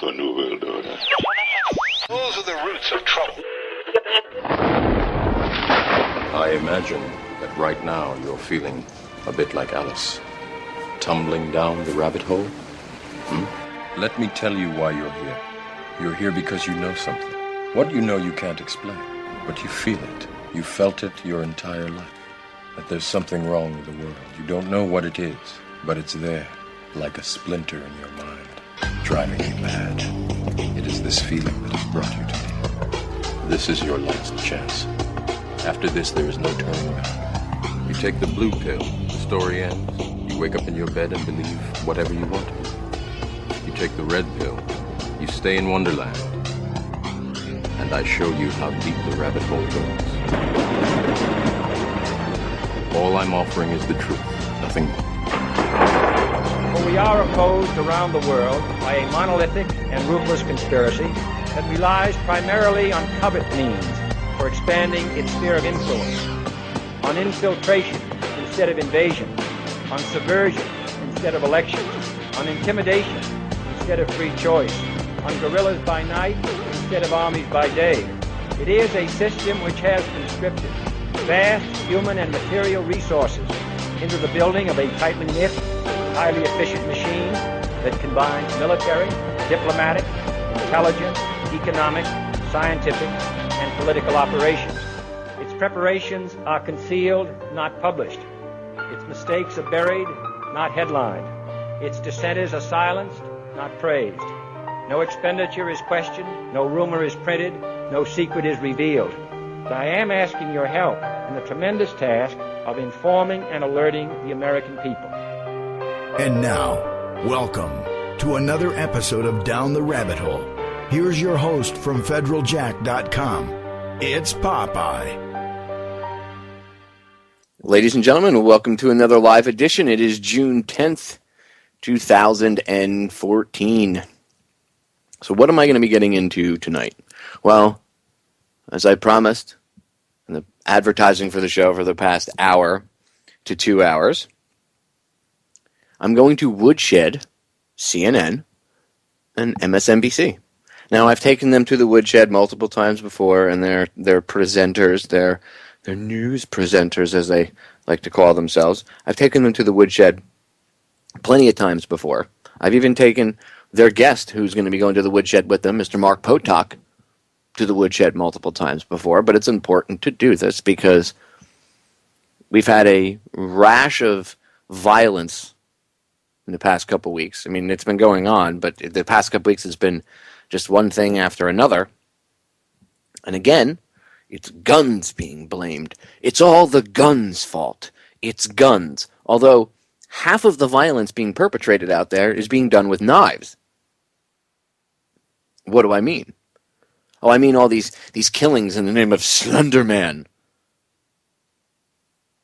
the New World Order. Those are the roots of trouble. I imagine that right now you're feeling a bit like Alice, tumbling down the rabbit hole. Let me tell you why you're here. You're here because you know something. What you know you can't explain, but you feel it. You felt it your entire life. That there's something wrong with the world. You don't know what it is, but it's there, like a splinter in your mind, driving you mad. It is this feeling that has brought you to me. This is your last chance. After this, there is no turning back. You take the blue pill, the story ends. You wake up in your bed and believe whatever you want to. You take the red pill, you stay in Wonderland, and I show you how deep the rabbit hole goes. All I'm offering is the truth, nothing more. For we are opposed around the world by a monolithic and ruthless conspiracy that relies primarily on covert means for expanding its sphere of influence, on infiltration instead of invasion, on subversion instead of elections, on intimidation instead of free choice, on guerrillas by night instead of armies by day. It is a system which has conscripted vast human and material resources into the building of a tightly knit, highly efficient machine that combines military, diplomatic, intelligence, economic, scientific, and political operations. Its preparations are concealed, not published. Its mistakes are buried, not headlined. Its dissenters are silenced, not praised. No expenditure is questioned, no rumor is printed, no secret is revealed. But I am asking your help in the tremendous task of informing and alerting the American people. And now, welcome to another episode of Down the Rabbit Hole. Here's your host from federaljack.com. It's Popeye. Ladies and gentlemen, welcome to another live edition. It is June 10th, 2014. So what am I going to be getting into tonight? Well, as I promised in the advertising for the show for the past hour to 2 hours, I'm going to Woodshed, CNN, and MSNBC. Now, I've taken them to the Woodshed multiple times before, and they're presenters, they're news presenters, as they like to call themselves. I've taken them to the Woodshed plenty of times before. I've even taken their guest, who's going to be going to the Woodshed with them, Mr. Mark Potok, to the Woodshed multiple times before. But it's important to do this because we've had a rash of violence in the past couple weeks. I mean, it's been going on, but the past couple weeks has been just one thing after another. And again, it's guns being blamed. It's all the guns' fault. It's guns. Although half of the violence being perpetrated out there is being done with knives. What do I mean? Oh, I mean all these killings in the name of Slender Man,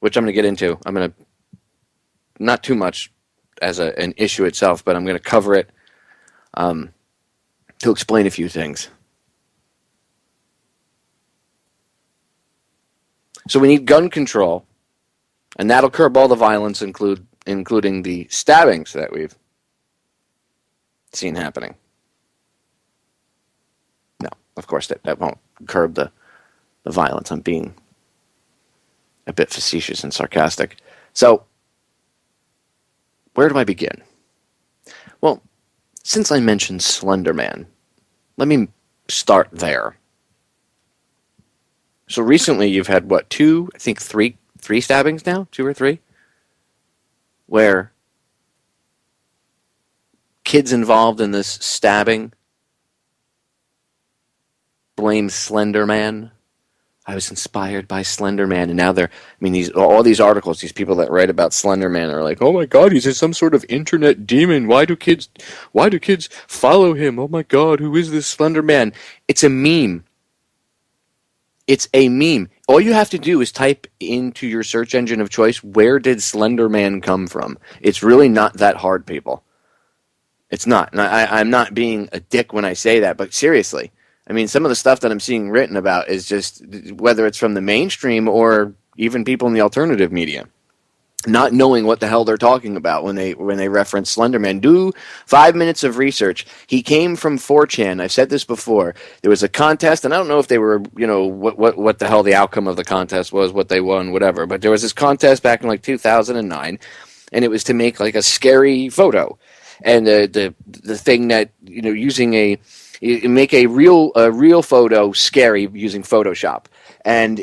which I'm going to get into. I'm going to, not too much as an issue itself, but I'm going to cover it to explain a few things. So we need gun control, and that'll curb all the violence, including the stabbings that we've seen happening. No, of course, that won't curb the violence. I'm being a bit facetious and sarcastic. So, where do I begin? Well, since I mentioned Slender Man, let me start there. So recently you've had, three stabbings now? 2 or 3? Where kids involved in this stabbing blame Slender Man. I was inspired by Slender Man, and now all these articles, these people that write about Slender Man are like, oh my God, he's some sort of internet demon. Why do kids follow him? Oh my God, who is this Slender Man? It's a meme. It's a meme. All you have to do is type into your search engine of choice, where did Slender Man come from? It's really not that hard, people. It's not. And I'm not being a dick when I say that, but seriously. I mean, some of the stuff that I'm seeing written about is just, whether it's from the mainstream or even people in the alternative media, not knowing what the hell they're talking about when they reference Slender Man. Do 5 minutes of research. He came from 4chan. I've said this before. There was a contest, and I don't know if they were, what the hell the outcome of the contest was, what they won, whatever. But there was this contest back in like 2009, and it was to make like a scary photo. And the thing that, make a real photo scary using Photoshop. And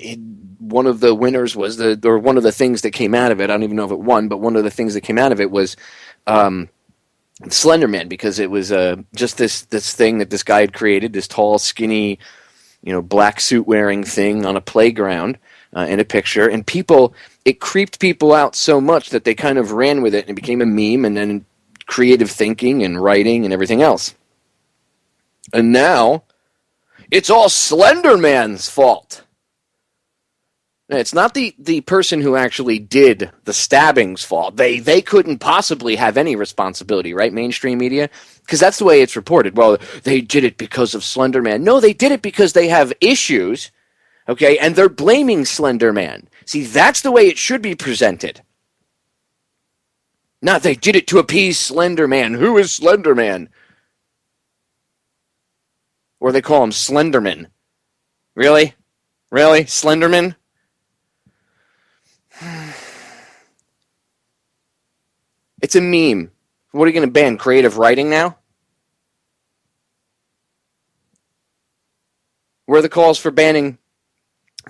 one of the winners was one of the things that came out of it. I don't even know if it won, but one of the things that came out of it was Slender Man, because it was just this thing that this guy had created, this tall, skinny, black suit wearing thing on a playground in a picture, and it creeped people out so much that they kind of ran with it and it became a meme, and then creative thinking and writing and everything else. And now it's all Slender Man's fault. It's not the person who actually did the stabbing's fault. They couldn't possibly have any responsibility, right, mainstream media? Because that's the way it's reported. Well, they did it because of Slender Man. No, they did it because they have issues, okay, and they're blaming Slender Man. See, that's the way it should be presented. Not they did it to appease Slender Man. Who is Slender Man? Or they call him Slenderman. Really? Really? Slenderman? It's a meme. What are you going to ban? Creative writing now? Where are the calls for banning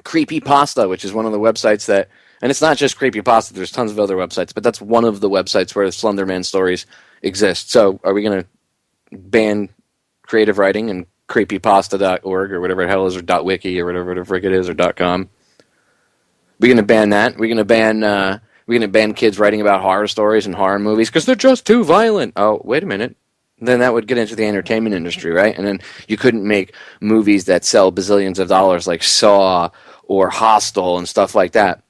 Creepypasta, which is one of the websites that, and it's not just Creepypasta, there's tons of other websites, but that's one of the websites where the Slender Man stories exist. So are we going to ban creative writing and creepypasta.org or whatever the hell it is, or .wiki or whatever the frick it is, or .com? We're going to ban that. We're going to ban kids writing about horror stories and horror movies because they're just too violent. Oh, wait a minute. Then that would get into the entertainment industry, right? And then you couldn't make movies that sell bazillions of dollars like Saw or Hostel and stuff like that.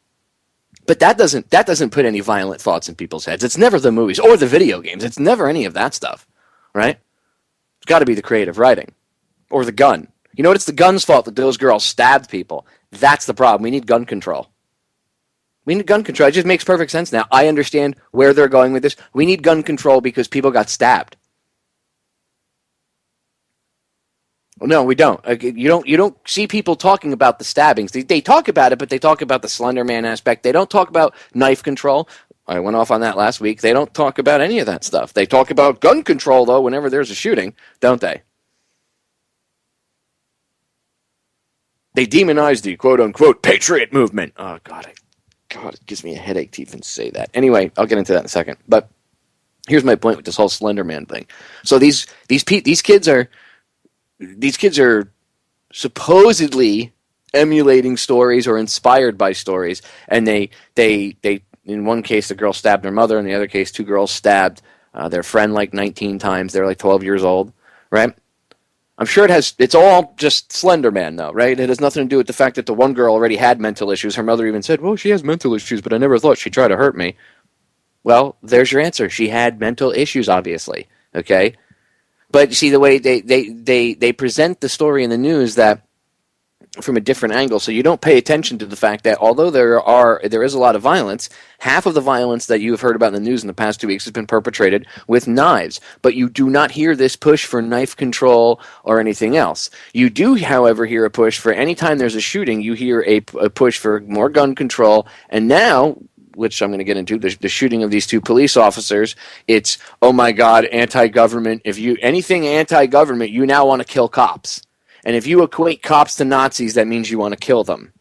But that doesn't put any violent thoughts in people's heads. It's never the movies or the video games. It's never any of that stuff, right? It's got to be the creative writing or the gun. You know what? It's the gun's fault that those girls stabbed people. That's the problem. We need gun control. We need gun control. It just makes perfect sense now. I understand where they're going with this. We need gun control because people got stabbed. Well, no, we don't. You don't see people talking about the stabbings. They talk about it, but they talk about the Slender Man aspect. They don't talk about knife control. I went off on that last week. They don't talk about any of that stuff. They talk about gun control, though, whenever there's a shooting, don't they? They demonize the quote-unquote patriot movement. Oh, God, it gives me a headache to even say that. Anyway, I'll get into that in a second. But here's my point with this whole Slender Man thing. So these kids are supposedly emulating stories or inspired by stories, and they in one case the girl stabbed her mother, in the other case 2 girls stabbed their friend like 19 times. They're like 12 years old, right? I'm sure it's all just Slender Man, though, right? It has nothing to do with the fact that the one girl already had mental issues. Her mother even said, well, she has mental issues, but I never thought she'd try to hurt me. Well, there's your answer. She had mental issues, obviously, okay? But you see, the way they present the story in the news that from a different angle, so you don't pay attention to the fact that although there is a lot of violence, half of the violence that you have heard about in the news in the past 2 weeks has been perpetrated with knives. But you do not hear this push for knife control or anything else. You do, however, hear a push for any time there's a shooting, you hear a push for more gun control. And now, which I'm going to get into, the shooting of these 2 police officers, it's, oh my God, anti-government. If you anything anti-government, you now want to kill cops. And if you equate cops to Nazis, that means you want to kill them.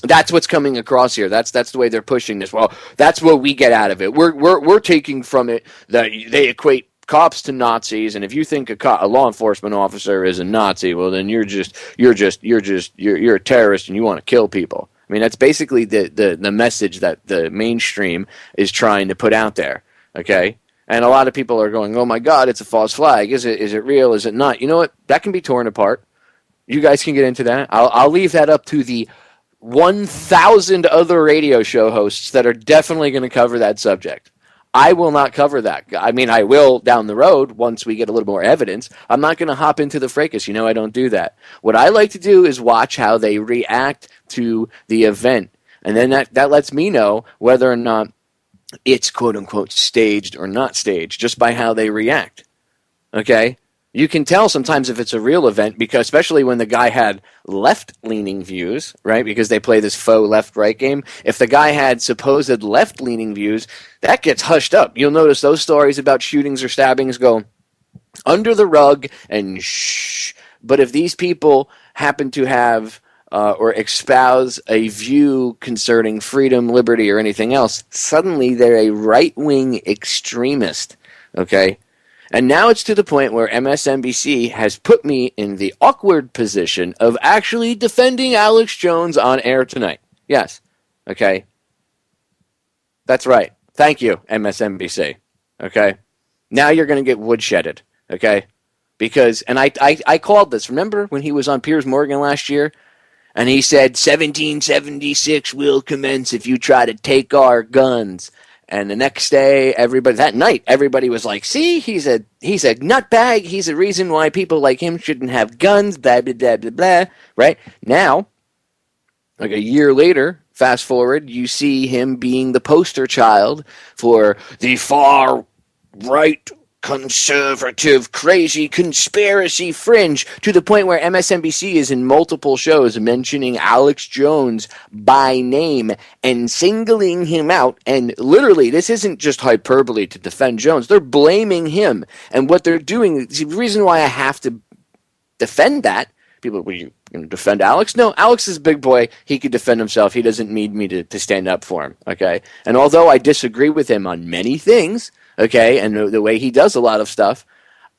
That's what's coming across here. That's the way they're pushing this. Well, that's what we get out of it. We're taking from it that they equate cops to Nazis, and if you think a law enforcement officer is a Nazi, well, then you're a terrorist and you want to kill people. I mean, that's basically the message that the mainstream is trying to put out there. Okay. And a lot of people are going, oh my God, it's a false flag. Is it real? Is it not? You know what? That can be torn apart. You guys can get into that. I'll leave that up to the 1,000 other radio show hosts that are definitely going to cover that subject. I will not cover that. I mean, I will down the road once we get a little more evidence. I'm not going to hop into the fracas. You know, I don't do that. What I like to do is watch how they react to the event. And then that lets me know whether or not it's quote-unquote staged or not staged just by how they react, okay? You can tell sometimes if it's a real event, because especially when the guy had left-leaning views, right? Because they play this faux left-right game. If the guy had supposed left-leaning views, that gets hushed up. You'll notice those stories about shootings or stabbings go under the rug and shh. But if these people happen to have or espouse a view concerning freedom, liberty, or anything else, suddenly they're a right-wing extremist, okay? And now it's to the point where MSNBC has put me in the awkward position of actually defending Alex Jones on air tonight. Yes, okay? That's right. Thank you, MSNBC, okay? Now you're going to get woodshedded, okay? Because, and I called this, remember when he was on Piers Morgan last year? And he said, 1776 will commence if you try to take our guns. And the next day, that night, everybody was like, see, he's a nutbag. He's a reason why people like him shouldn't have guns, blah, blah, blah, blah, blah. Right? Now, like a year later, fast forward, you see him being the poster child for the far right conservative, crazy conspiracy fringe, to the point where MSNBC is in multiple shows mentioning Alex Jones by name and singling him out. And literally, this isn't just hyperbole to defend Jones. They're blaming him. And what they're doing, the reason why I have to defend that, people, were you going to defend Alex? No, Alex is a big boy. He could defend himself. He doesn't need me to stand up for him, okay? And although I disagree with him on many things, okay, and the way he does a lot of stuff,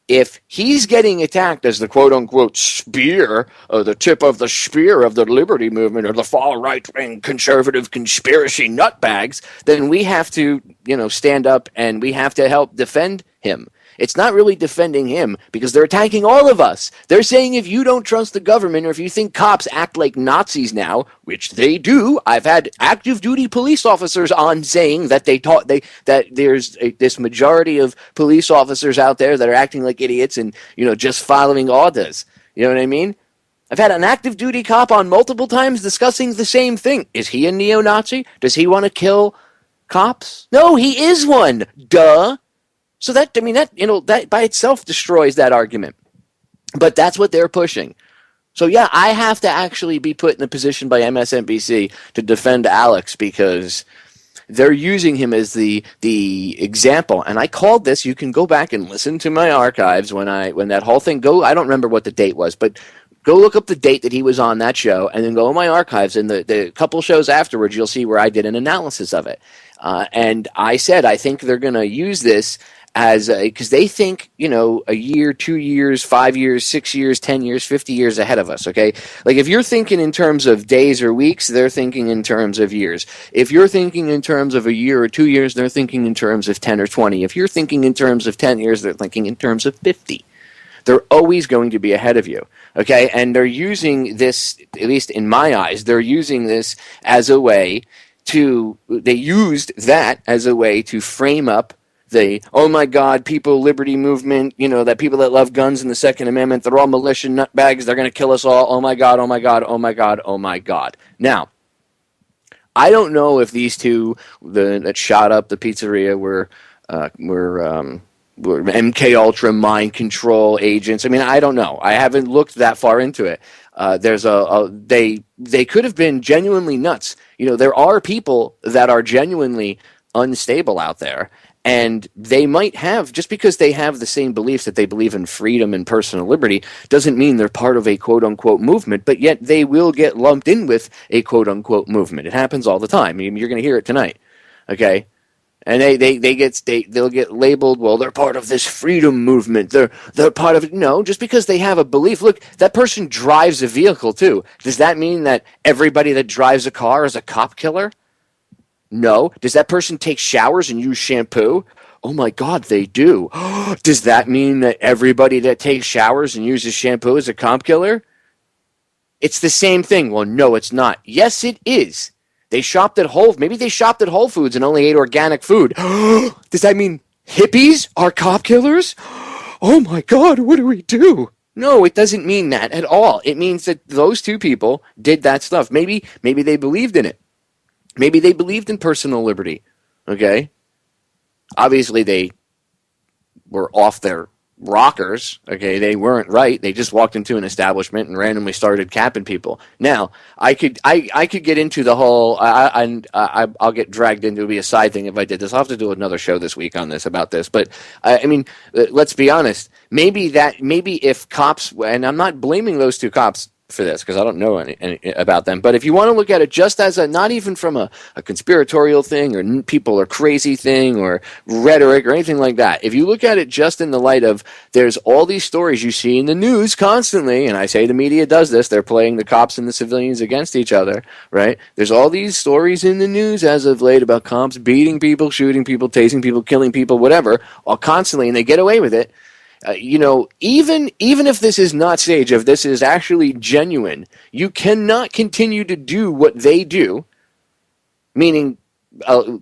if he's getting attacked as the quote-unquote spear, or the tip of the spear of the liberty movement, or the far-right-wing conservative conspiracy nutbags, then we have to, stand up and we have to help defend him. It's not really defending him, because they're attacking all of us. They're saying if you don't trust the government, or if you think cops act like Nazis now, which they do. I've had active duty police officers on saying that that there's this majority of police officers out there that are acting like idiots and, just following orders. You know what I mean? I've had an active duty cop on multiple times discussing the same thing. Is he a neo-Nazi? Does he want to kill cops? No, he is one. Duh. So that by itself destroys that argument. But that's what they're pushing. So yeah, I have to actually be put in a position by MSNBC to defend Alex, because they're using him as the example. And I called this. You can go back and listen to my archives when that whole thing I don't remember what the date was, but go look up the date that he was on that show, and then go in my archives, and the couple shows afterwards, you'll see where I did an analysis of it. And I said, I think they're going to use this because they think, a year, 2 years, 5 years, 6 years, 10 years, 50 years ahead of us, okay? Like, if you're thinking in terms of days or weeks, they're thinking in terms of years. If you're thinking in terms of a year or 2 years, they're thinking in terms of 10 or 20. If you're thinking in terms of 10 years, they're thinking in terms of 50. They're always going to be ahead of you, okay? And they're using this, at least in my eyes, they're using this as a way they used that as a way to frame up oh my God, liberty movement, that people that love guns and the Second Amendment, they're all militia nutbags, they're going to kill us all, oh my God, oh my God, oh my God, oh my God. Now, I don't know if these two that shot up the pizzeria were MK Ultra mind control agents. I mean, I don't know. I haven't looked that far into it. They could have been genuinely nuts. There are people that are genuinely unstable out there, and they might have, just because they have the same beliefs that they believe in freedom and personal liberty, doesn't mean they're part of a quote-unquote movement, but yet they will get lumped in with a quote-unquote movement. It happens all the time. I mean, you're going to hear it tonight, okay? And they'll get labeled, well, they're part of this freedom movement. They're part of it. No, just because they have a belief. Look, that person drives a vehicle too. Does that mean that everybody that drives a car is a cop killer? No. Does that person take showers and use shampoo? Oh my God, they do. Does that mean that everybody that takes showers and uses shampoo is a cop killer? It's the same thing. Well, no, it's not. Yes, it is. Maybe they shopped at Whole Foods and only ate organic food. Does that mean hippies are cop killers? Oh my God, what do we do? No, it doesn't mean that at all. It means that those two people did that stuff. Maybe they believed in it. Maybe they believed in personal liberty. Okay? Obviously, they were off their rockers. Okay, they weren't right. They just walked into an establishment and randomly started capping people. Now, I could get into the whole. I'll get dragged into. It'll be a side thing if I did this. I'll have to do another show this week on this about this. But I mean, let's be honest. Maybe if cops, and I'm not blaming those two cops for this because I don't know any about them. But if you want to look at it just as a, not even from a conspiratorial thing or people are crazy thing or rhetoric or anything like that, if you look at it just in the light of there's all these stories you see in the news constantly, and I say the media does this, they're playing the cops and the civilians against each other, right? There's all these stories in the news as of late about cops beating people, shooting people, tasing people, killing people, whatever, all constantly, and they get away with it. Even if this is not staged, if this is actually genuine, you cannot continue to do what they do, meaning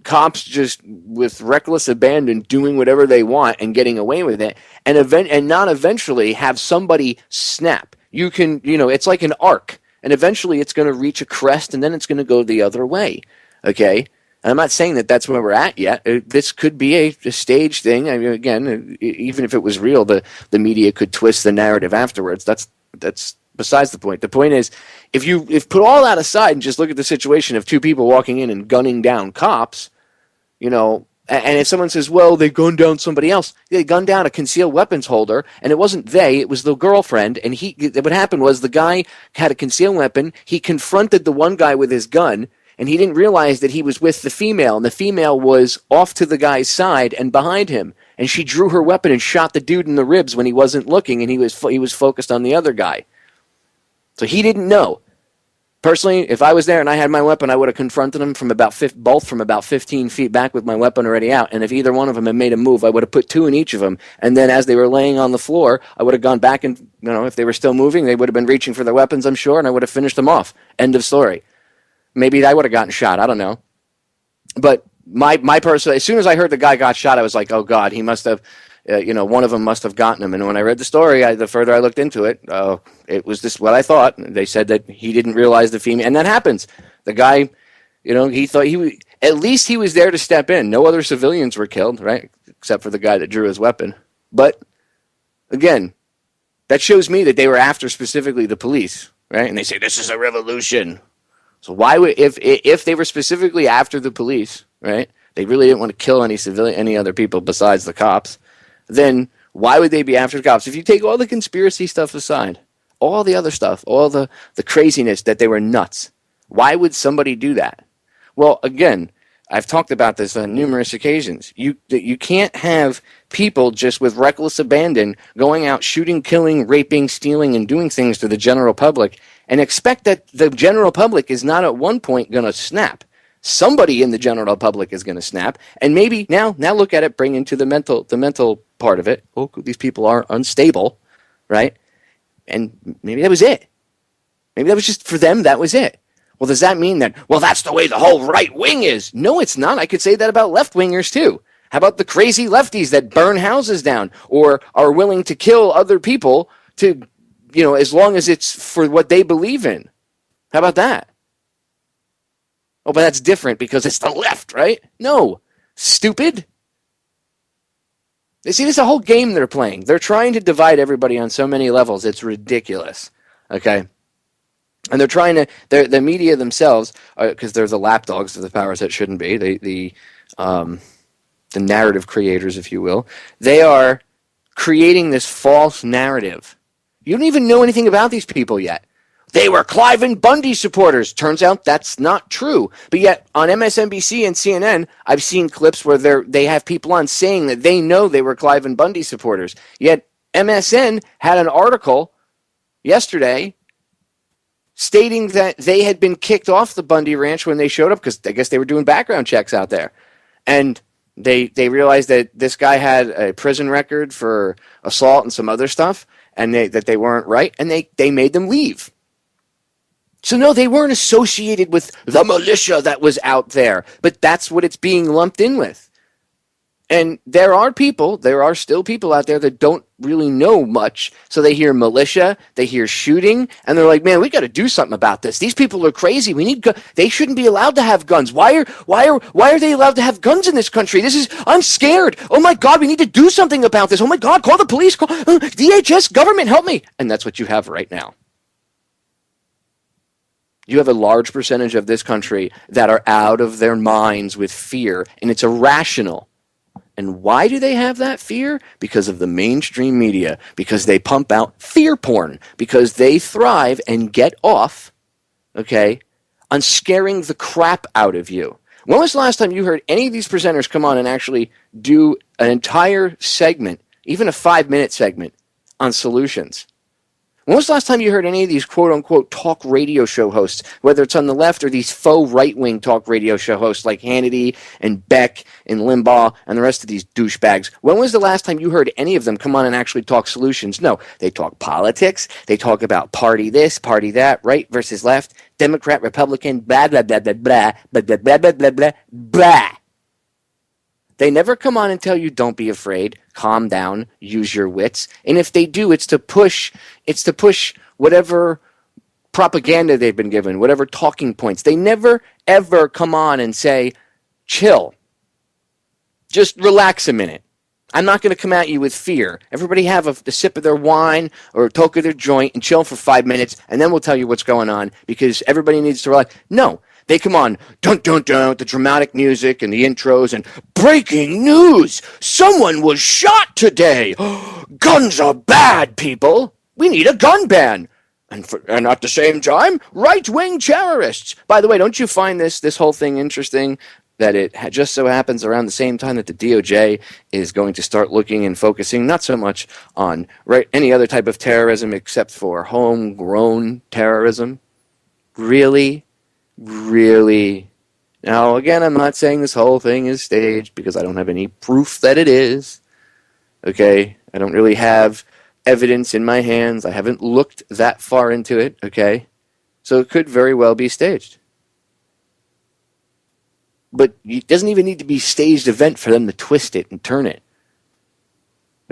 cops just with reckless abandon doing whatever they want and getting away with it, and not eventually have somebody snap. You can, it's like an arc, and eventually it's going to reach a crest, and then it's going to go the other way. Okay. I'm not saying that that's where we're at yet. This could be a stage thing. I mean, again, even if it was real, the media could twist the narrative afterwards. That's besides the point. The point is, if put all that aside and just look at the situation of two people walking in and gunning down cops, and if someone says, well, they gunned down somebody else, they gunned down a concealed weapons holder, and it wasn't it was the girlfriend, and what happened was the guy had a concealed weapon, he confronted the one guy with his gun, and he didn't realize that he was with the female, and the female was off to the guy's side and behind him. And she drew her weapon and shot the dude in the ribs when he wasn't looking, and he was focused on the other guy. So he didn't know. Personally, if I was there and I had my weapon, I would have confronted them both from about 15 feet back with my weapon already out. And if either one of them had made a move, I would have put two in each of them. And then as they were laying on the floor, I would have gone back and, if they were still moving, they would have been reaching for their weapons, I'm sure, and I would have finished them off. End of story. Maybe I would have gotten shot. I don't know. But my personal, as soon as I heard the guy got shot, I was like, oh, God, he must have, one of them must have gotten him. And when I read the story, the further I looked into it, it was just what I thought. They said that he didn't realize the female. And that happens. The guy, he thought at least he was there to step in. No other civilians were killed, right? Except for the guy that drew his weapon. But, again, that shows me that they were after specifically the police, right? And they say, this is a revolution. So why would, if they were specifically after the police, right? They really didn't want to kill any other people besides the cops. Then why would they be after the cops? If you take all the conspiracy stuff aside, all the other stuff, all the craziness that they were nuts, why would somebody do that? Well, again, I've talked about this on numerous occasions. You can't have people just with reckless abandon going out shooting, killing, raping, stealing, and doing things to the general public and expect that the general public is not at one point going to snap. Somebody in the general public is going to snap, and maybe now look at it, bring into the mental part of it. Oh, these people are unstable, right? And maybe that was it. Maybe that was just for them. That was it. Well, does that mean that, that's the way the whole right wing is? No, it's not. I could say that about left wingers too. How about the crazy lefties that burn houses down or are willing to kill other people to, as long as it's for what they believe in? How about that? Oh, but that's different because it's the left, right? No. Stupid. You see, this is a whole game they're playing. They're trying to divide everybody on so many levels. It's ridiculous. Okay? And they're trying to, the media themselves, because they're the lapdogs of the powers that shouldn't be, the narrative creators, if you will, they are creating this false narrative. You don't even know anything about these people yet. They were Cliven Bundy supporters. Turns out that's not true. But yet, on MSNBC and CNN, I've seen clips where they have people on saying that they know they were Cliven Bundy supporters. Yet, MSN had an article yesterday stating that they had been kicked off the Bundy Ranch when they showed up, because I guess they were doing background checks out there. And they realized that this guy had a prison record for assault and some other stuff, and that they weren't right, and they made them leave. So no, they weren't associated with the militia that was out there, but that's what it's being lumped in with. And there are still people out there that don't really know much. So they hear militia, they hear shooting, and they're like, man, we got to do something about this. These people are crazy. They shouldn't be allowed to have guns. Why are they allowed to have guns in this country? I'm scared. Oh my God, we need to do something about this. Oh my God, call the police, call DHS, government, help me. And that's what you have right now. You have a large percentage of this country that are out of their minds with fear, and it's irrational. And why do they have that fear? Because of the mainstream media, because they pump out fear porn, because they thrive and get off, okay, on scaring the crap out of you. When was the last time you heard any of these presenters come on and actually do an entire segment, even a 5-minute segment, on solutions? When was the last time you heard any of these quote-unquote talk radio show hosts, whether it's on the left or these faux right-wing talk radio show hosts like Hannity and Beck and Limbaugh and the rest of these douchebags? When was the last time you heard any of them come on and actually talk solutions? No, they talk politics, they talk about party this, party that, right versus left, Democrat, Republican, blah, blah, blah, blah, blah, blah, blah, blah, blah, blah, blah, blah. They never come on and tell you, don't be afraid, calm down, use your wits. And if they do, it's to push whatever propaganda they've been given, whatever talking points. They never, ever come on and say, chill. Just relax a minute. I'm not going to come at you with fear. Everybody have a sip of their wine or a toke of their joint and chill for 5 minutes, and then we'll tell you what's going on because everybody needs to relax. No. They come on, dun, dun, dun, the dramatic music and the intros and breaking news. Someone was shot today. Guns are bad, people. We need a gun ban. And at the same time, right-wing terrorists. By the way, don't you find this whole thing interesting that it just so happens around the same time that the DOJ is going to start looking and focusing not so much on any other type of terrorism except for homegrown terrorism? Really? Really? Now, again, I'm not saying this whole thing is staged because I don't have any proof that it is. Okay? I don't really have evidence in my hands. I haven't looked that far into it. Okay? So it could very well be staged. But it doesn't even need to be a staged event for them to twist it and turn it.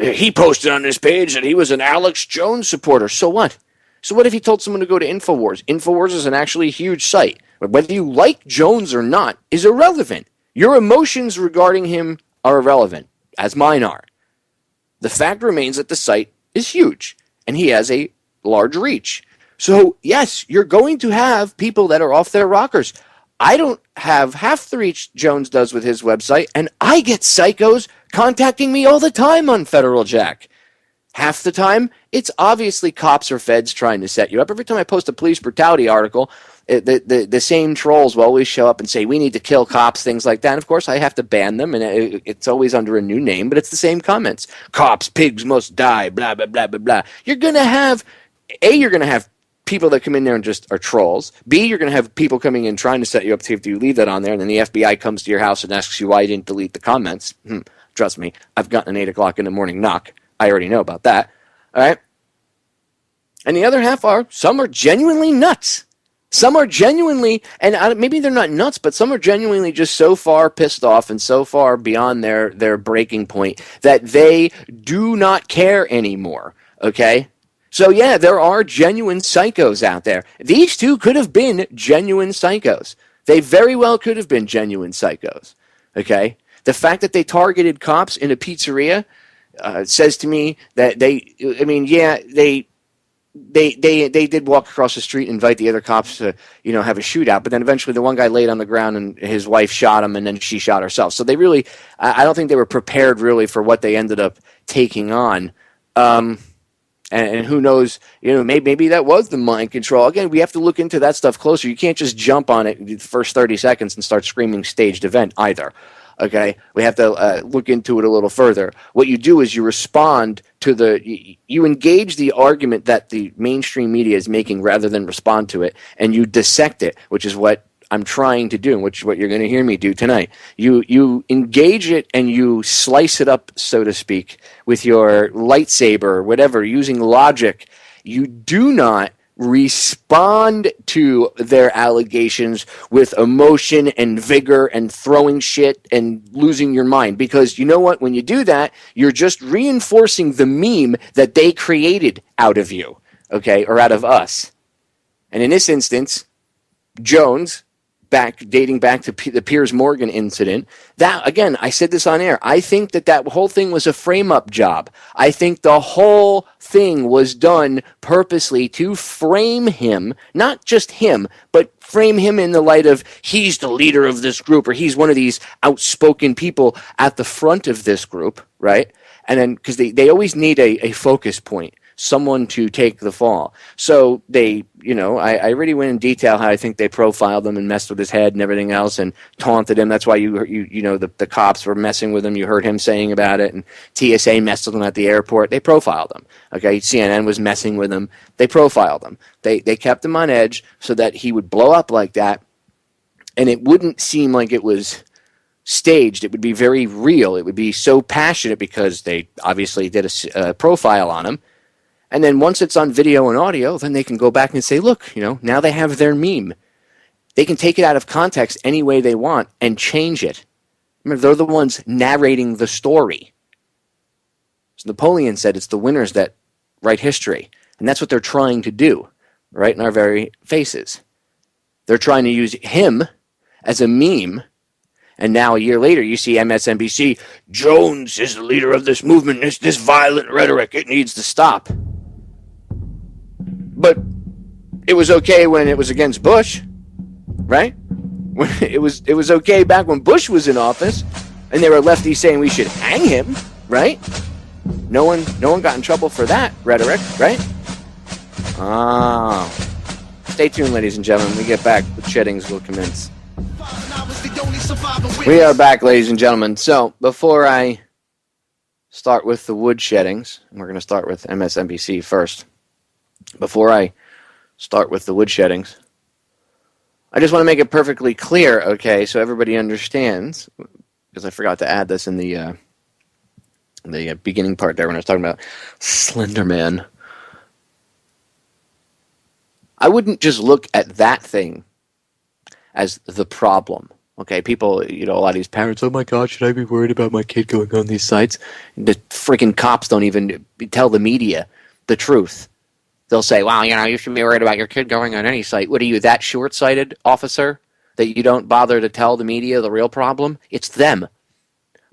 He posted on his page that he was an Alex Jones supporter. So what? So what if he told someone to go to InfoWars? InfoWars is an actually huge site. But whether you like Jones or not is irrelevant. Your emotions regarding him are irrelevant, as mine are. The fact remains that the site is huge, and he has a large reach. So, yes, you're going to have people that are off their rockers. I don't have half the reach Jones does with his website, and I get psychos contacting me all the time on Federal Jack. Half the time, it's obviously cops or feds trying to set you up. Every time I post a police brutality article, the same trolls will always show up and say, we need to kill cops, things like that. And of course, I have to ban them, and it's always under a new name, but it's the same comments. Cops, pigs must die, blah, blah, blah, blah, blah. You're going to have people that come in there and just are trolls. B, you're going to have people coming in trying to set you up, see if you leave that on there, and then the FBI comes to your house and asks you why you didn't delete the comments. Trust me, I've gotten an 8 o'clock in the morning knock. I already know about that. All right? And the other half some are genuinely nuts. Some are genuinely, and maybe they're not nuts, but some are genuinely just so far pissed off and so far beyond their breaking point that they do not care anymore. Okay? So yeah, there are genuine psychos out there. These two could have been genuine psychos. They very well could have been genuine psychos. Okay? The fact that they targeted cops in a pizzeria says to me that they did walk across the street and invite the other cops to, have a shootout. But then eventually the one guy laid on the ground and his wife shot him and then she shot herself. So they really, I don't think they were prepared really for what they ended up taking on. And who knows, maybe that was the mind control. Again, we have to look into that stuff closer. You can't just jump on it the first 30 seconds and start screaming staged event either. Okay, we have to look into it a little further. What you do is you respond to you engage the argument that the mainstream media is making rather than respond to it, and you dissect it, which is what I'm trying to do, and which is what you're going to hear me do tonight. You engage it and you slice it up, so to speak, with your lightsaber or whatever, using logic. You do not respond to their allegations with emotion and vigor and throwing shit and losing your mind. Because you know what? When you do that, you're just reinforcing the meme that they created out of you, okay, or out of us. And in this instance, Jones, dating back to the Piers Morgan incident, that, again, I said this on air, I think that whole thing was a frame-up job. I think the whole thing was done purposely to frame him, not just him, but frame him in the light of he's the leader of this group, or he's one of these outspoken people at the front of this group, right? And then, because they always need a focus point, someone to take the fall. So they, I already went in detail how I think they profiled him and messed with his head and everything else and taunted him. That's why the cops were messing with him. You heard him saying about it, and TSA messed with him at the airport. They profiled him. Okay, CNN was messing with him. They profiled him. They kept him on edge so that he would blow up like that, and it wouldn't seem like it was staged. It would be very real. It would be so passionate because they obviously did a profile on him. And then once it's on video and audio, then they can go back and say, look, now they have their meme. They can take it out of context any way they want and change it. Remember, they're the ones narrating the story. As Napoleon said, it's the winners that write history. And that's what they're trying to do, right in our very faces. They're trying to use him as a meme. And now a year later, you see MSNBC, Jones is the leader of this movement. This violent rhetoric, it needs to stop. But it was okay when it was against Bush, right? It was okay back when Bush was in office, and there were lefties saying we should hang him, right? No one got in trouble for that rhetoric, right? Stay tuned, ladies and gentlemen. When we get back, the sheddings will commence. We are back, ladies and gentlemen. So before I start with the wood sheddings, and we're going to start with MSNBC first. Before I start with the wood sheddings, I just want to make it perfectly clear, okay, so everybody understands, because I forgot to add this in the beginning part there when I was talking about Slender Man. I wouldn't just look at that thing as the problem. Okay, people, a lot of these parents, oh my God, should I be worried about my kid going on these sites? The freaking cops don't even tell the media the truth. They'll say, well, you should be worried about your kid going on any site. What are you, that short-sighted, officer, that you don't bother to tell the media the real problem? It's them.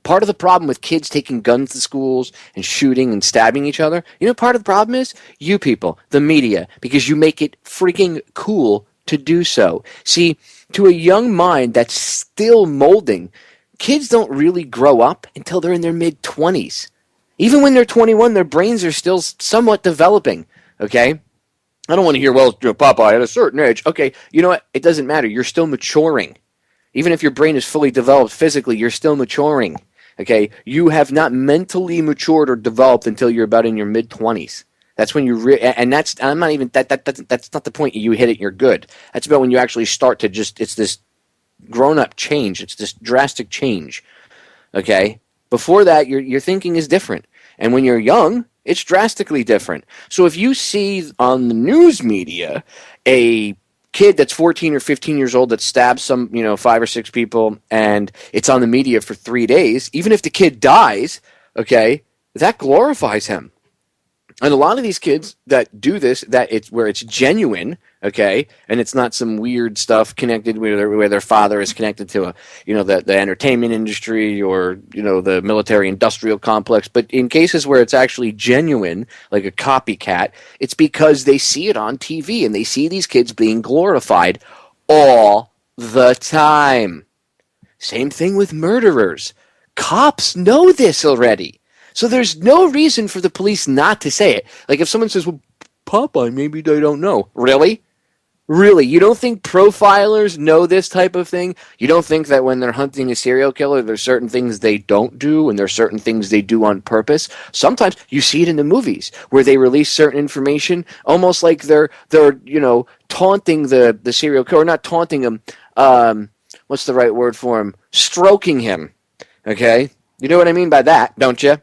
Part of the problem with kids taking guns to schools and shooting and stabbing each other, part of the problem is you people, the media, because you make it freaking cool to do so. See, to a young mind that's still molding, kids don't really grow up until they're in their mid-20s. Even when they're 21, their brains are still somewhat developing. Okay? I don't want to hear, well, Popeye at a certain age. Okay, you know what? It doesn't matter. You're still maturing. Even if your brain is fully developed physically, you're still maturing. Okay? You have not mentally matured or developed until you're about in your mid-20s. That's when you and that's I'm not even that's not the point. You hit it, you're good. That's about when you actually start to it's this grown-up change. It's this drastic change. Okay? Before that, your thinking is different. And when you're young, it's drastically different. So if you see on the news media a kid that's 14 or 15 years old that stabs some, 5 or 6 people, and it's on the media for 3 days, even if the kid dies, okay, that glorifies him. And a lot of these kids that do this, that it's where it's genuine, okay, and it's not some weird stuff connected where their father is connected to the entertainment industry or the military industrial complex. But in cases where it's actually genuine, like a copycat, it's because they see it on TV and they see these kids being glorified all the time. Same thing with murderers. Cops know this already. So there's no reason for the police not to say it. Like if someone says, well, Popeye, maybe they don't know. Really? Really? You don't think profilers know this type of thing? You don't think that when they're hunting a serial killer, there's certain things they don't do and there's certain things they do on purpose? Sometimes you see it in the movies where they release certain information almost like they're taunting the serial killer, not taunting him. What's the right word for him? Stroking him. Okay? You know what I mean by that, don't you?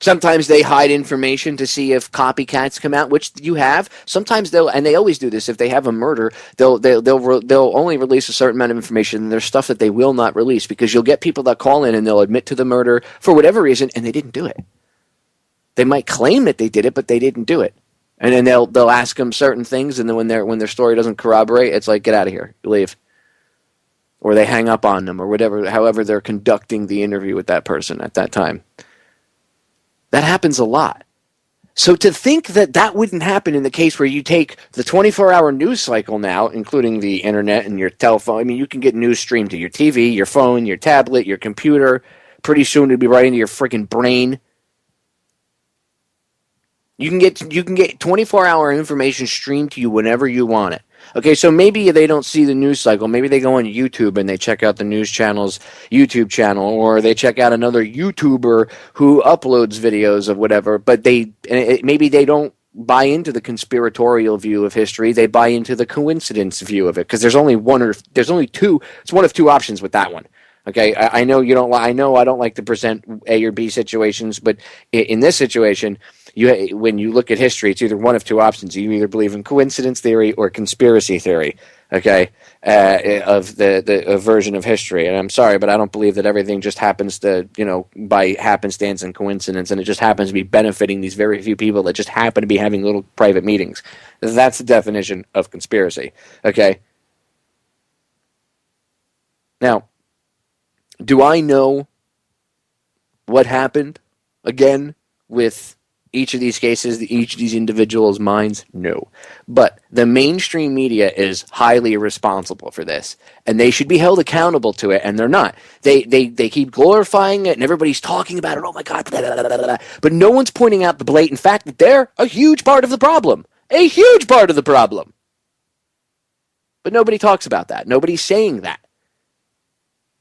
Sometimes they hide information to see if copycats come out, which you have. Sometimes and they always do this. If they have a murder, they'll only release a certain amount of information. And there's stuff that they will not release because you'll get people that call in and they'll admit to the murder for whatever reason, and they didn't do it. They might claim that they did it, but they didn't do it. And then they'll ask them certain things, and then when their story doesn't corroborate, it's like, get out of here, you leave, or they hang up on them, or whatever. However, they're conducting the interview with that person at that time. That happens a lot. So to think that that wouldn't happen in the case where you take the 24-hour news cycle now, including the internet and your telephone. I mean, you can get news streamed to your TV, your phone, your tablet, your computer. Pretty soon it'll be right into your freaking brain. You can get 24-hour information streamed to you whenever you want it. Okay, so maybe they don't see the news cycle. Maybe they go on YouTube and they check out the news channel's YouTube channel, or they check out another YouTuber who uploads videos of whatever, but maybe they don't buy into the conspiratorial view of history. They buy into the coincidence view of it, because there's only two. It's one of two options with that one. Okay, I know you don't. I know I don't like to present A or B situations, but in this situation, when you look at history, it's either one of two options. You either believe in coincidence theory or conspiracy theory. Okay, of the version of history. And I'm sorry, but I don't believe that everything just happens to, by happenstance and coincidence, and it just happens to be benefiting these very few people that just happen to be having little private meetings. That's the definition of conspiracy. Okay. Now, do I know what happened, again, with each of these cases, each of these individuals' minds? No. But the mainstream media is highly responsible for this, and they should be held accountable to it, and they're not. They keep glorifying it, and everybody's talking about it, oh my God, blah, blah, blah, blah, blah. But no one's pointing out the blatant fact that they're a huge part of the problem. A huge part of the problem. But nobody talks about that. Nobody's saying that.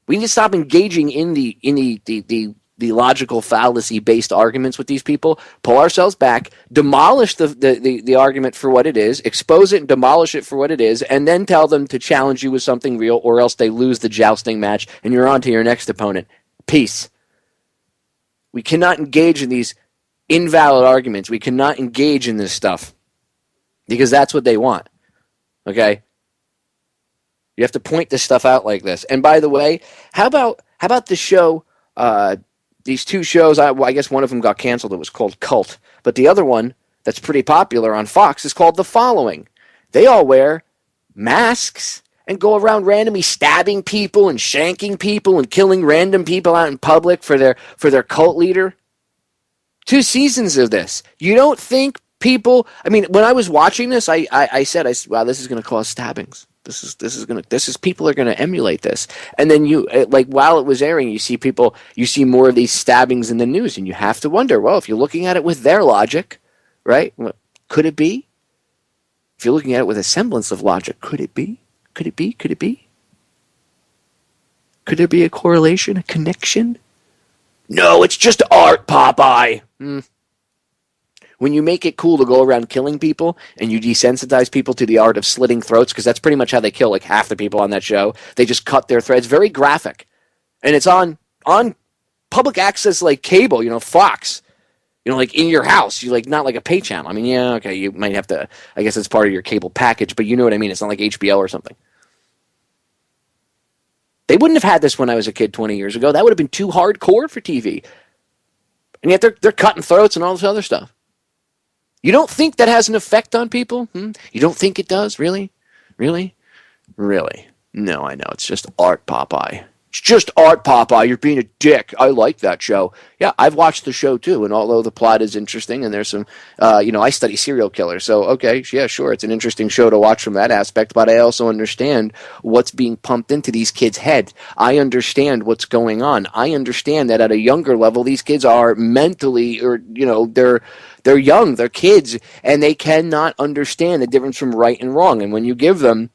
We need to stop engaging in the logical fallacy-based arguments with these people, pull ourselves back, demolish the argument for what it is, expose it and demolish it for what it is, and then tell them to challenge you with something real, or else they lose the jousting match and you're on to your next opponent. Peace. We cannot engage in these invalid arguments. We cannot engage in this stuff because that's what they want. Okay? You have to point this stuff out like this. And by the way, how about the show, these two shows, I guess one of them got canceled. It was called Cult. But the other one that's pretty popular on Fox is called The Following. They all wear masks and go around randomly stabbing people and shanking people and killing random people out in public for their cult leader. 2 seasons of this. You don't think people, I mean, when I was watching this, I said, wow, this is going to cause stabbings. People are going to emulate this. And then while it was airing, you see more of these stabbings in the news, and you have to wonder, well, if you're looking at it with their logic, right? Could it be? If you're looking at it with a semblance of logic, could it be? Could it be? Could it be? Could there be a correlation, a connection? No, it's just art, Popeye. When you make it cool to go around killing people and you desensitize people to the art of slitting throats, because that's pretty much how they kill like half the people on that show. They just cut their throats. Very graphic. And it's on public access like cable, Fox. Like in your house. You not like a pay channel. I mean, yeah, okay, you might have to, I guess it's part of your cable package, but you know what I mean. It's not like HBO or something. They wouldn't have had this when I was a kid 20 years ago. That would have been too hardcore for TV. And yet they're cutting throats and all this other stuff. You don't think that has an effect on people? You don't think it does? Really? Really? Really? No, I know. It's just art, Popeye. It's just art, Popeye. You're being a dick. I like that show. Yeah, I've watched the show too, and although the plot is interesting, and there's some, I study serial killers, so okay, yeah, sure, it's an interesting show to watch from that aspect, but I also understand what's being pumped into these kids' heads. I understand what's going on. I understand that at a younger level, these kids are mentally, or, they're young, they're kids, and they cannot understand the difference from right and wrong. And when you give them,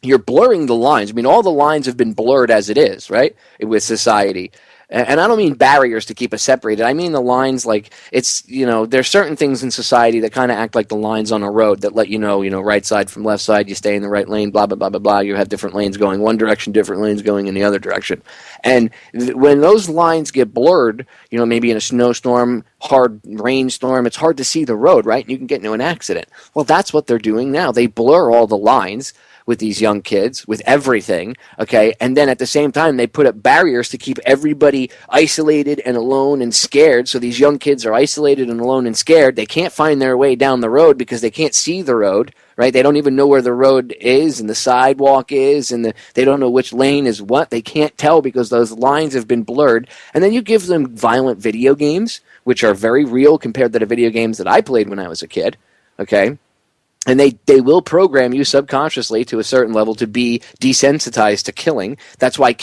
you're blurring the lines. I mean, all the lines have been blurred as it is, right, with society. And I don't mean barriers to keep us separated. I mean the lines like it's, there's certain things in society that kind of act like the lines on a road that let you know, right side from left side, you stay in the right lane, blah, blah, blah, blah, blah. You have different lanes going one direction, different lanes going in the other direction. And when those lines get blurred, maybe in a snowstorm, hard rainstorm, it's hard to see the road, right? You can get into an accident. Well, that's what they're doing now. They blur all the lines with these young kids, with everything, okay? And then at the same time, they put up barriers to keep everybody isolated and alone and scared. So these young kids are isolated and alone and scared. They can't find their way down the road because they can't see the road, right? They don't even know where the road is and the sidewalk is, and they don't know which lane is what. They can't tell because those lines have been blurred. And then you give them violent video games, which are very real compared to the video games that I played when I was a kid, okay? And they will program you subconsciously to a certain level to be desensitized to killing. That's why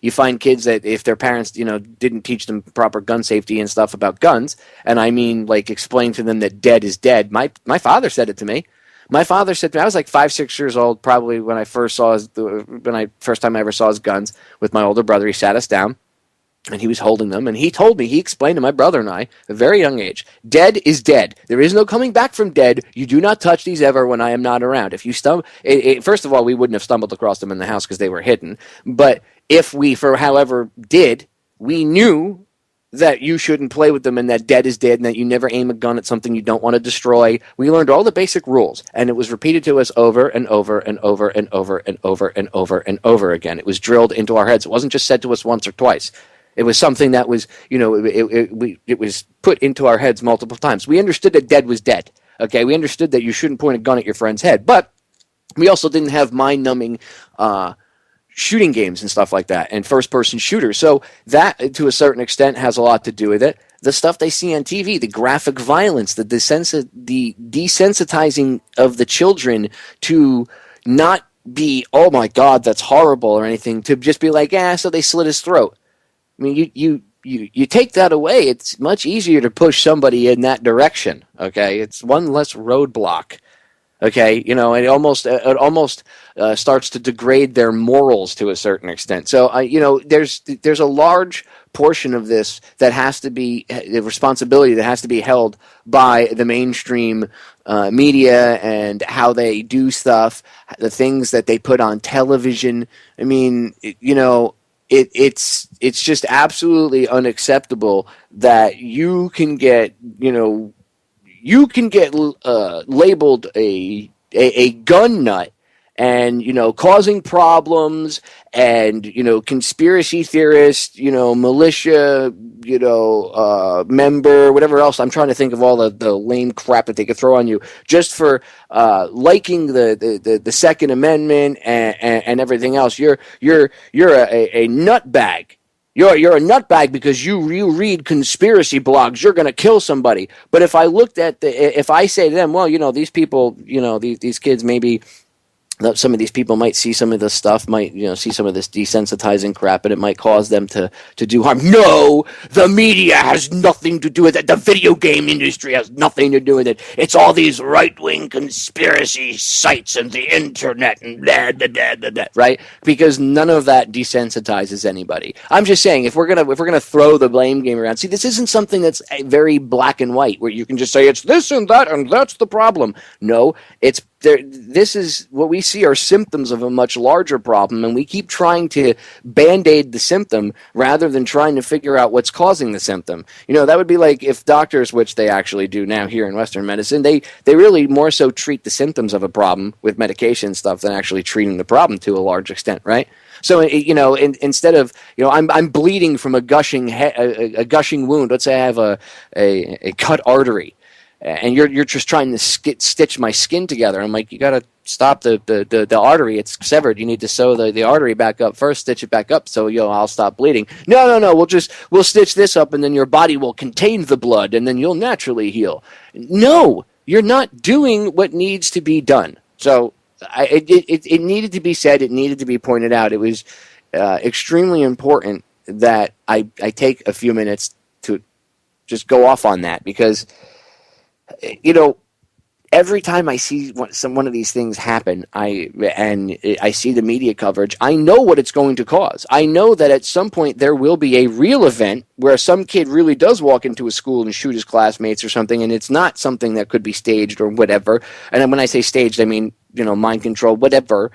you find kids that if their parents, didn't teach them proper gun safety and stuff about guns, and I mean, like, explain to them that dead is dead. My father said it to me. My father said to me, I was like 5, 6 years old, probably when I first time I ever saw his guns with my older brother. He sat us down. And he was holding them, and he explained to my brother and I, at a very young age, dead is dead. There is no coming back from dead. You do not touch these ever when I am not around. If you first of all, we wouldn't have stumbled across them in the house because they were hidden. But if we, for however, did, we knew that you shouldn't play with them and that dead is dead and that you never aim a gun at something you don't want to destroy. We learned all the basic rules, and it was repeated to us over and over and over and over and over and over and over again. It was drilled into our heads. It wasn't just said to us once or twice. It was something that was, it was put into our heads multiple times. We understood that dead was dead, okay? We understood that you shouldn't point a gun at your friend's head, but we also didn't have mind-numbing shooting games and stuff like that, and first-person shooters. So that, to a certain extent, has a lot to do with it. The stuff they see on TV, the graphic violence, the desensitizing of the children to not be, oh my God, that's horrible or anything, to just be like, so they slit his throat. I mean, you take that away, it's much easier to push somebody in that direction, okay? It's one less roadblock, okay? It almost starts to degrade their morals to a certain extent. So, there's a large portion of this that has to be, the responsibility that has to be held by the mainstream media and how they do stuff, the things that they put on television. I mean, It's just absolutely unacceptable that you can get labeled a gun nut and causing problems and conspiracy theorist, militia, member, whatever else. I'm trying to think of all the lame crap that they could throw on you just for liking the Second Amendment and everything else. You're a nutbag. You're a nutbag because you read conspiracy blogs. You're going to kill somebody. But if if I say to them, well, these people, these kids maybe. Some of these people might see some of this stuff, might see some of this desensitizing crap, and it might cause them to do harm. No, the media has nothing to do with it. The video game industry has nothing to do with it. It's all these right-wing conspiracy sites and the internet and blah, blah, blah, blah, blah, right? Because none of that desensitizes anybody. I'm just saying, if we're gonna throw the blame game around, see, this isn't something that's very black and white where you can just say it's this and that's the problem. No, it's this is what we see are symptoms of a much larger problem, and we keep trying to band-aid the symptom rather than trying to figure out what's causing the symptom. That would be like if doctors, which they actually do now here in Western medicine, they really more so treat the symptoms of a problem with medication stuff than actually treating the problem to a large extent, right? So instead of I'm bleeding from a gushing wound. Let's say I have a cut artery. And you're just trying to stitch my skin together. I'm like, you got to stop the artery. It's severed. You need to sew the artery back up first, stitch it back up, so I'll stop bleeding. No. We'll stitch this up, and then your body will contain the blood, and then you'll naturally heal. No, you're not doing what needs to be done. So it needed to be said. It needed to be pointed out. It was extremely important that I take a few minutes to just go off on that because. every time I see one of these things happen, I see the media coverage, I know what it's going to cause. I know that at some point there will be a real event where some kid really does walk into a school and shoot his classmates or something, and it's not something that could be staged or whatever. And when I say staged, I mean, mind control, whatever.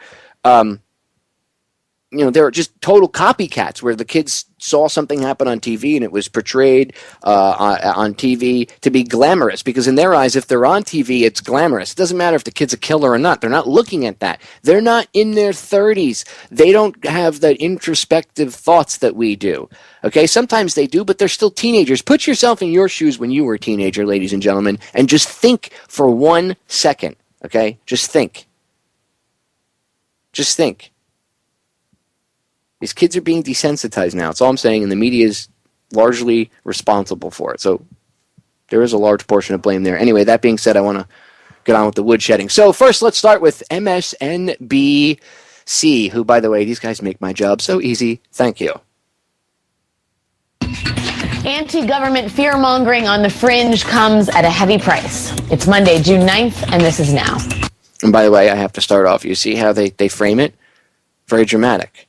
There are just total copycats where the kids saw something happen on TV and it was portrayed on TV to be glamorous, because in their eyes, if they're on TV, it's glamorous. It doesn't matter if the kid's a killer or not. They're not looking at that. They're not in their 30s. They don't have the introspective thoughts that we do. Okay, sometimes they do, but they're still teenagers. Put yourself in your shoes when you were a teenager, ladies and gentlemen, and just think for 1 second. Okay, just think. Just think. These kids are being desensitized now. That's all I'm saying, and the media is largely responsible for it. So there is a large portion of blame there. Anyway, that being said, I want to get on with the woodshedding. So first, let's start with MSNBC, who, by the way, these guys make my job so easy. Thank you. Anti-government fear-mongering on the fringe comes at a heavy price. It's Monday, June 9th, and this is Now. And by the way, I have to start off. You see how they frame it? Very dramatic.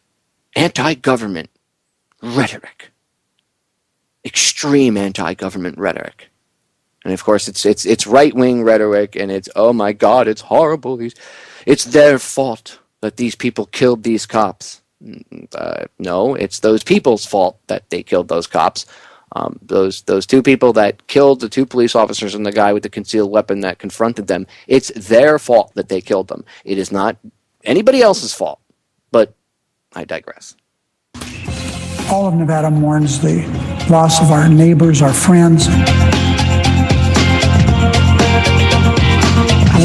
Anti-government rhetoric. Extreme anti-government rhetoric. And of course, it's right-wing rhetoric, and it's, oh my God, it's horrible. It's their fault that these people killed these cops. No, it's those people's fault that they killed those cops. Those two people that killed the 2 police officers and the guy with the concealed weapon that confronted them, it's their fault that they killed them. It is not anybody else's fault. But I digress. All of Nevada mourns the loss of our neighbors, our friends. A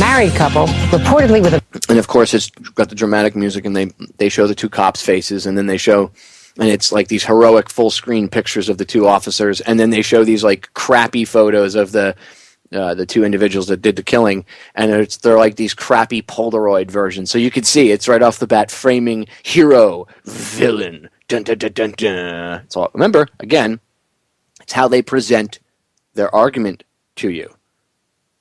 married couple, reportedly with a... And of course, it's got the dramatic music, and they show the 2 cops' faces, and then they show... And it's like these heroic full-screen pictures of the 2 officers, and then they show these like crappy photos of the 2 individuals that did the killing, and they're like these crappy Polaroid versions. So you can see it's right off the bat framing hero, villain, dun dun dun dun dun. It's all, remember, again, it's how they present their argument to you.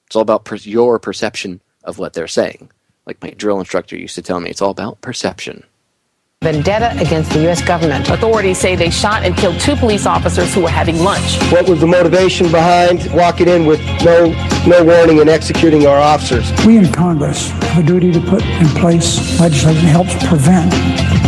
It's all about your perception of what they're saying. Like my drill instructor used to tell me, it's all about perception. Vendetta against the U.S. government. Authorities say they shot and killed 2 police officers who were having lunch. What was the motivation behind walking in with no warning and executing our officers? We in Congress have a duty to put in place legislation that helps prevent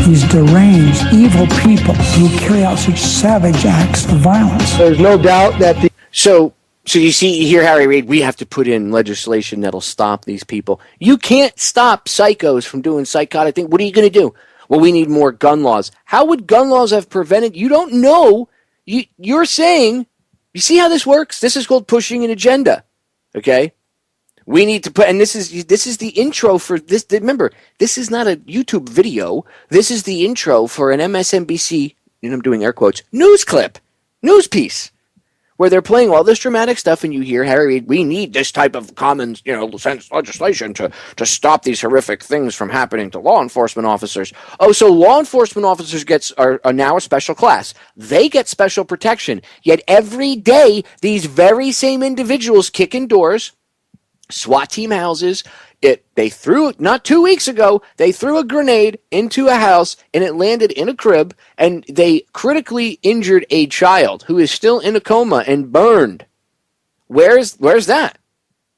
these deranged, evil people who carry out such savage acts of violence. There's no doubt that the... So you hear Harry Reid, we have to put in legislation that'll stop these people. You can't stop psychos from doing psychotic things. What are you going to do? Well, we need more gun laws. How would gun laws have prevented? You don't know. You're saying, you see how this works? This is called pushing an agenda. Okay? We need to put, and this is the intro for this. Remember, this is not a YouTube video. This is the intro for an MSNBC, and I'm doing air quotes, news clip, news piece, where they're playing all this dramatic stuff, and you hear Harry Reid, we need this type of common sense legislation to stop these horrific things from happening to law enforcement officers. Oh, so law enforcement officers are now a special class. They get special protection. Yet every day, these very same individuals kick in doors, SWAT team houses. They threw, not 2 weeks ago, they threw a grenade into a house and it landed in a crib, and they critically injured a child who is still in a coma and burned. Where's that?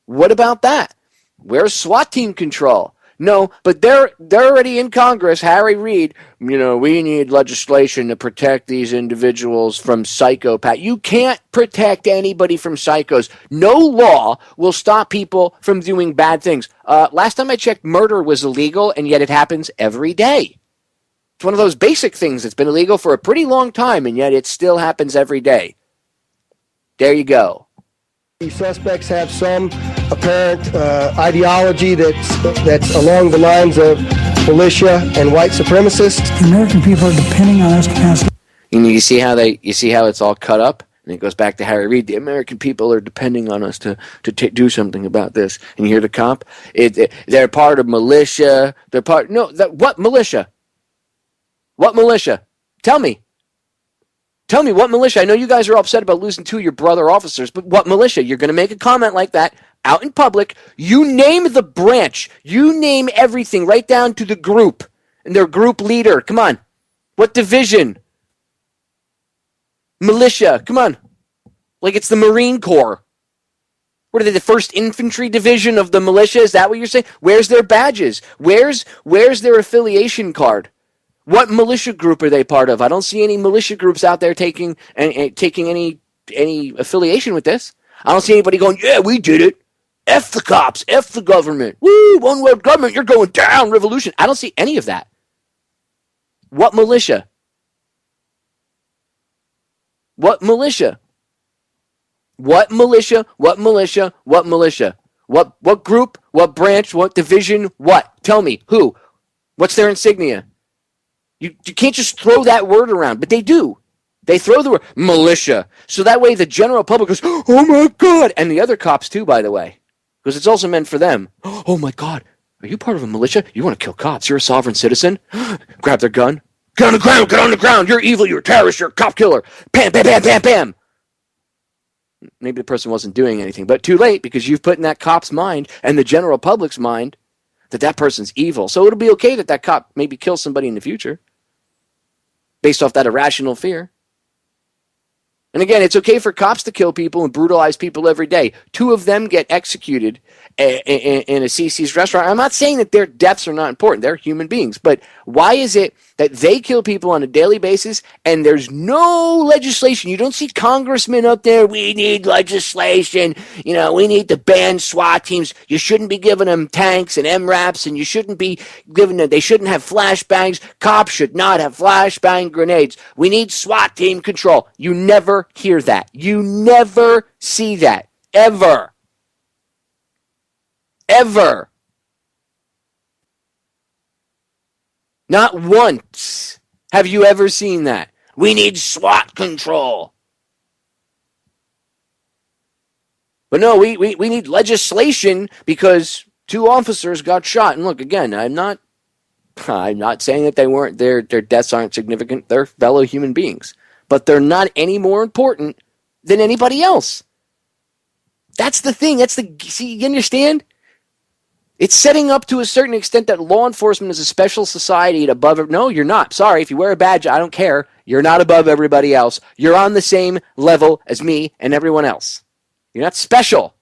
What about that? Where's SWAT team control? No, but they're already in Congress. Harry Reid, we need legislation to protect these individuals from psychopaths. You can't protect anybody from psychos. No law will stop people from doing bad things. Last time I checked, murder was illegal, and yet it happens every day. It's one of those basic things that's been illegal for a pretty long time, and yet it still happens every day. There you go. These suspects have some apparent ideology that's along the lines of militia and white supremacists. The American people are depending on us to pass. You see how it's all cut up, and it goes back to Harry Reid. The American people are depending on us to do something about this. And you hear the cop? They're part of militia. What militia? What militia? Tell me. Tell me what militia. I know you guys are upset about losing 2 of your brother officers, but what militia? You're going to make a comment like that out in public. You name the branch. You name everything right down to the group and their group leader. Come on. What division? Militia. Come on. Like it's the Marine Corps. What are they, the 1st Infantry Division of the militia? Is that what you're saying? Where's their badges? Where's their affiliation card? What militia group are they part of? I don't see any militia groups out there taking any affiliation with this. I don't see anybody going, yeah, we did it. F the cops. F the government. Woo, one world government, you're going down, revolution. I don't see any of that. What militia? What militia? What militia? What militia? What militia? What group? What branch? What division? What? Tell me. Who? What's their insignia? You can't just throw that word around, but they do. They throw the word militia. So that way the general public goes, oh my God. And the other cops too, by the way, because it's also meant for them. Oh my God. Are you part of a militia? You want to kill cops. You're a sovereign citizen. Grab their gun. Get on the ground. Get on the ground. You're evil. You're a terrorist. You're a cop killer. Bam, bam, bam, bam, bam. Maybe the person wasn't doing anything, but too late because you've put in that cop's mind and the general public's mind that person's evil. So it'll be okay that cop maybe kills somebody in the future based off that irrational fear. And again, it's okay for cops to kill people and brutalize people every day. 2 of them get executed in a CC's restaurant. I'm not saying that their deaths are not important. They're human beings. But why is it that they kill people on a daily basis and there's no legislation? You don't see congressmen up there, we need legislation. You know, we need to ban SWAT teams. You shouldn't be giving them tanks and MRAPs, and you shouldn't be giving them, they shouldn't have flashbangs. Cops should not have flashbang grenades. We need SWAT team control. You never hear that. You never see that. Ever. Ever. Not once have you ever seen that. We need SWAT control. But no, we need legislation because 2 officers got shot. And look, again, I'm not saying that they weren't their deaths aren't significant. They're fellow human beings. But they're not any more important than anybody else. That's the thing. See, you understand? It's setting up to a certain extent that law enforcement is a special society and above it. No, you're not. Sorry, if you wear a badge, I don't care. You're not above everybody else. You're on the same level as me and everyone else. You're not special.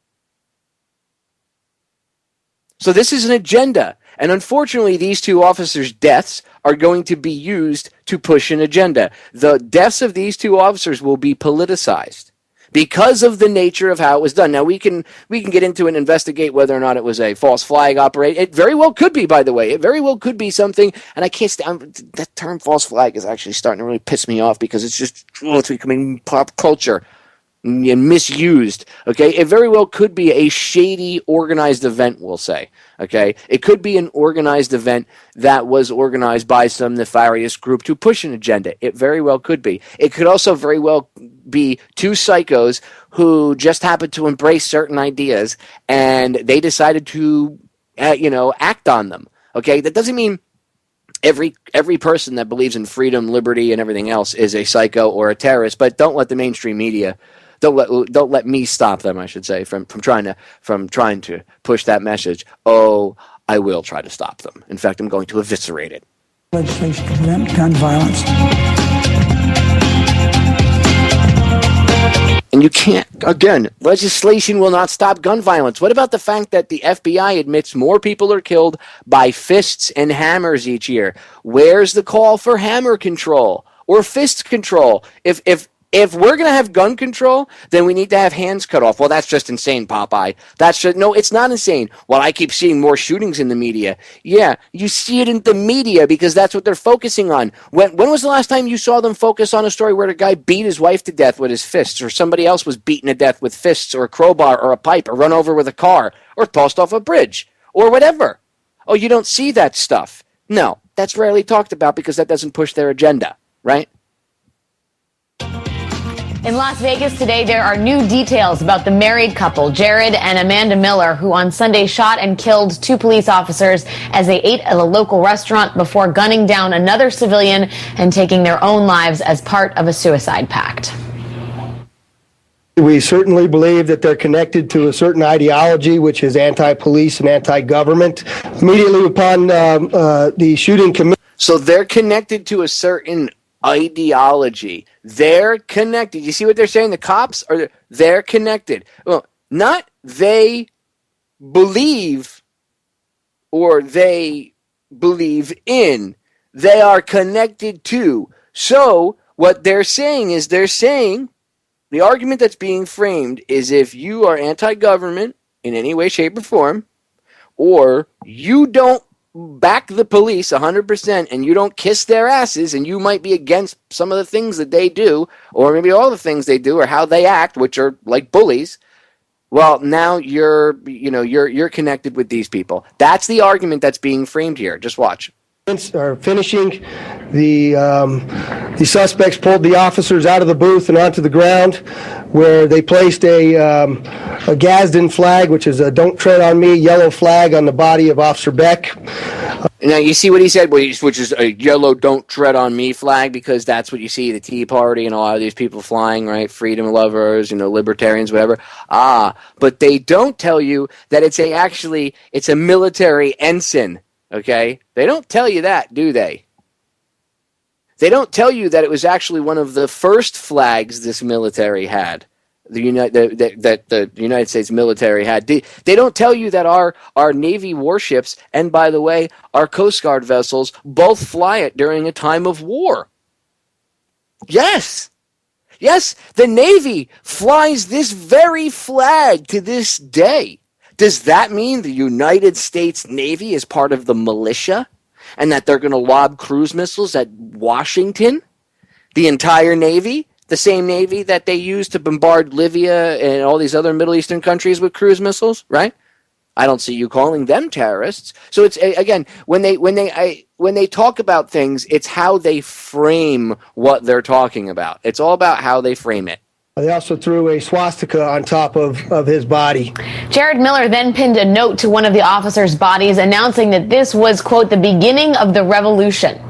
So this is an agenda. And unfortunately, these 2 officers' deaths are going to be used to push an agenda. The deaths of these 2 officers will be politicized because of the nature of how it was done. Now, we can get into and investigate whether or not it was a false flag operation. It very well could be, by the way. It very well could be something, and I can't stand that term false flag is actually starting to really piss me off because it's becoming pop culture and misused, okay? It very well could be a shady organized event, we'll say, okay? It could be an organized event that was organized by some nefarious group to push an agenda. It very well could be. It could also very well be 2 psychos who just happened to embrace certain ideas and they decided to, act on them, okay? That doesn't mean every person that believes in freedom, liberty, and everything else is a psycho or a terrorist, but don't let the mainstream media don't let me stop them, I should say, from trying to push that message. Oh, I will try to stop them. In fact, I'm going to eviscerate it. Legislation to prevent gun violence. And you can't, again, legislation will not stop gun violence. What about the fact that the FBI admits more people are killed by fists and hammers each year? Where's the call for hammer control or fist control? If we're going to have gun control, then we need to have hands cut off. Well, that's just insane, Popeye. No, it's not insane. Well, I keep seeing more shootings in the media. Yeah, you see it in the media because that's what they're focusing on. When was the last time you saw them focus on a story where a guy beat his wife to death with his fists, or somebody else was beaten to death with fists or a crowbar or a pipe, or run over with a car, or tossed off a bridge, or whatever? Oh, you don't see that stuff. No, that's rarely talked about because that doesn't push their agenda, right? In Las Vegas today, there are new details about the married couple, Jared and Amanda Miller, who on Sunday shot and killed 2 police officers as they ate at a local restaurant before gunning down another civilian and taking their own lives as part of a suicide pact. We certainly believe that they're connected to a certain ideology, which is anti-police and anti-government. Immediately upon the shooting So they're connected to a certain ideology. They're connected. You see what they're saying? The cops they're connected. Well, not they believe or they believe in. They are connected to. So what they're saying is the argument that's being framed is if you are anti-government in any way, shape, or form, or you don't back the police 100% and you don't kiss their asses and you might be against some of the things that they do, or maybe all the things they do or how they act, which are like bullies, well, now you're connected with these people. That's the argument that's being framed here. Just watch. Are finishing. The suspects pulled the officers out of the booth and onto the ground, where they placed a Gadsden flag, which is a "Don't Tread on Me" yellow flag on the body of Officer Beck. Now you see what he said, which is a yellow "Don't Tread on Me" flag, because that's what you see the Tea Party and a lot of these people flying, right? Freedom lovers, libertarians, whatever. But they don't tell you that it's a military ensign. Okay? They don't tell you that, do they? They don't tell you that it was actually one of the first flags this military had. The United States military had. They don't tell you that our Navy warships, and by the way, our Coast Guard vessels, both fly it during a time of war. Yes, the Navy flies this very flag to this day. Does that mean the United States Navy is part of the militia and that they're going to lob cruise missiles at Washington? The entire Navy? The same Navy that they use to bombard Libya and all these other Middle Eastern countries with cruise missiles, right? I don't see you calling them terrorists. So it's, again, when they talk about things, it's how they frame what they're talking about. It's all about how they frame it. They also threw a swastika on top of his body. Jared Miller then pinned a note to one of the officers' bodies announcing that this was, quote, the beginning of the revolution.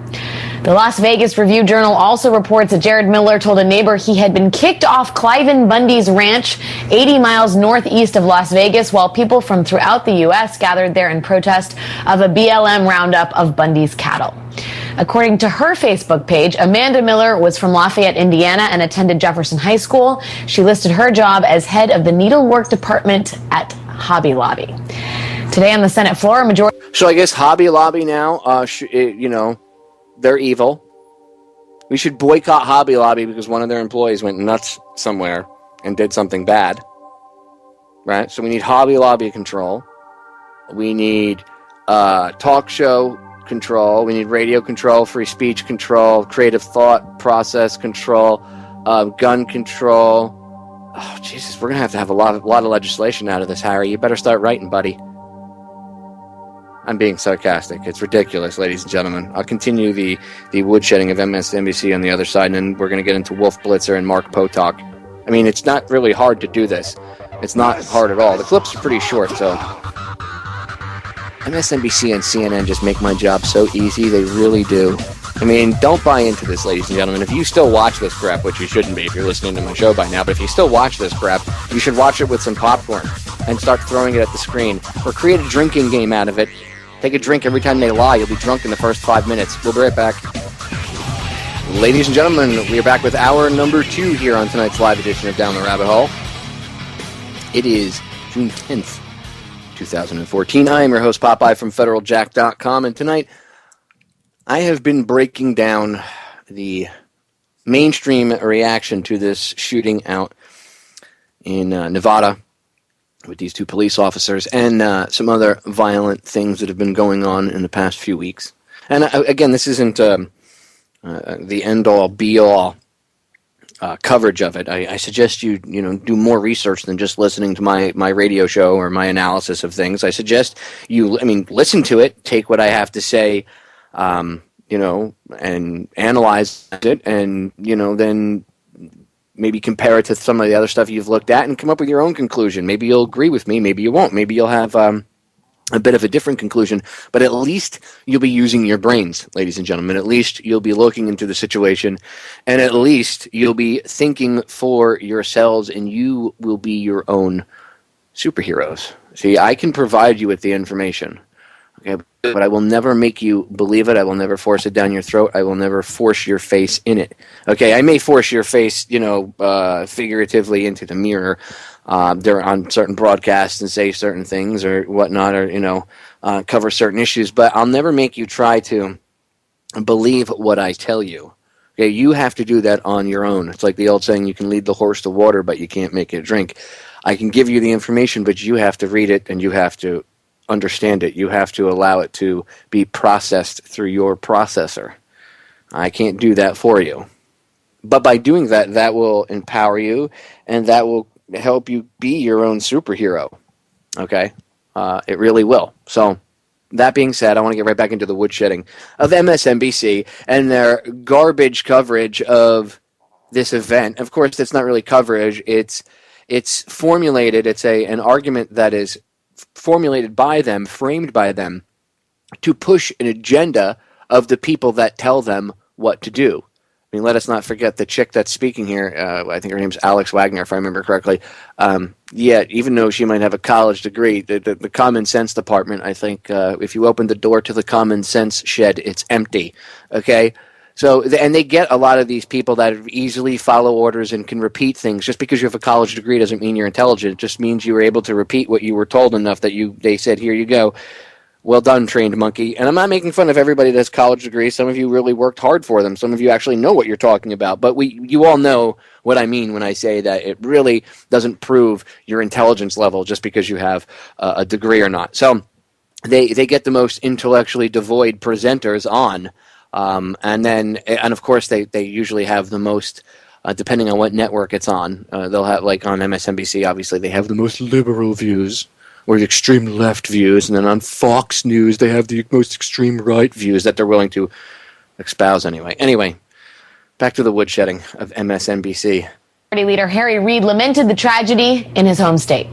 The Las Vegas Review-Journal also reports that Jared Miller told a neighbor he had been kicked off Cliven Bundy's ranch 80 miles northeast of Las Vegas while people from throughout the U.S. gathered there in protest of a BLM roundup of Bundy's cattle. According to her Facebook page, Amanda Miller was from Lafayette, Indiana, and attended Jefferson High School. She listed her job as head of the needlework department at Hobby Lobby. Today on the Senate floor, a majority... So I guess Hobby Lobby now, they're evil. We should boycott Hobby Lobby because one of their employees went nuts somewhere and did something bad. Right? So we need Hobby Lobby control. We need talk show control. We need radio control, free speech control, creative thought process control, gun control. Oh, Jesus, we're going to have a lot of legislation out of this, Harry. You better start writing, buddy. I'm being sarcastic. It's ridiculous, ladies and gentlemen. I'll continue the woodshedding of MSNBC on the other side, and then we're going to get into Wolf Blitzer and Mark Potok. I mean, it's not really hard to do this. It's not hard at all. The clips are pretty short, so... MSNBC and CNN just make my job so easy. They really do. I mean, don't buy into this, ladies and gentlemen. If you still watch this crap, which you shouldn't be if you're listening to my show by now, but if you still watch this crap, you should watch it with some popcorn and start throwing it at the screen. Or create a drinking game out of it. Take a drink every time they lie. You'll be drunk in the first 5 minutes. We'll be right back. Ladies and gentlemen, we are back with hour number 2 here on tonight's live edition of Down the Rabbit Hole. It is June 10th. 2014. I am your host, Popeye from FederalJack.com, and tonight I have been breaking down the mainstream reaction to this shooting out in Nevada with these 2 police officers and some other violent things that have been going on in the past few weeks. And again, this isn't the end-all, be-all coverage of it. I suggest you do more research than just listening to my radio show or my analysis of things. I suggest listen to it, take what I have to say, and analyze it, and then maybe compare it to some of the other stuff you've looked at and come up with your own conclusion. Maybe you'll agree with me, maybe you won't. Maybe you'll have a bit of a different conclusion, but at least you'll be using your brains, ladies and gentlemen. At least you'll be looking into the situation, and at least you'll be thinking for yourselves, and you will be your own superheroes. See, I can provide you with the information, okay, but I will never make you believe it. I will never force it down your throat. I will never force your face in it. Okay, I may force your face, figuratively into the mirror on certain broadcasts and say certain things or whatnot, or cover certain issues, but I'll never make you try to believe what I tell you. Okay, you have to do that on your own. It's like the old saying, you can lead the horse to water, but you can't make it drink. I can give you the information, but you have to read it and you have to understand it. You have to allow it to be processed through your processor. I can't do that for you. But by doing that, that will empower you, and that will help you be your own superhero. Okay? It really will. So, that being said, I want to get right back into the woodshedding of MSNBC and their garbage coverage of this event. Of course, it's not really coverage. It's formulated. It's an argument that is formulated by them, framed by them, to push an agenda of the people that tell them what to do. I mean, let us not forget the chick that's speaking here. I think her name's Alex Wagner, if I remember correctly. Even though she might have a college degree, the common sense department, I think, if you open the door to the common sense shed, it's empty. Okay? So, and they get a lot of these people that easily follow orders and can repeat things. Just because you have a college degree doesn't mean you're intelligent. It just means you were able to repeat what you were told enough that they said, here you go. Well done, trained monkey. And I'm not making fun of everybody that has college degrees. Some of you really worked hard for them. Some of you actually know what you're talking about. But you all know what I mean when I say that it really doesn't prove your intelligence level just because you have a degree or not. So they get the most intellectually devoid presenters on. And of course, they usually have the most, depending on what network it's on. They'll have, like on MSNBC, obviously, they have the most liberal views, or the extreme left views, and then on Fox News they have the most extreme right views that they're willing to espouse anyway. Anyway, back to the woodshedding of MSNBC. Party leader Harry Reid lamented the tragedy in his home state.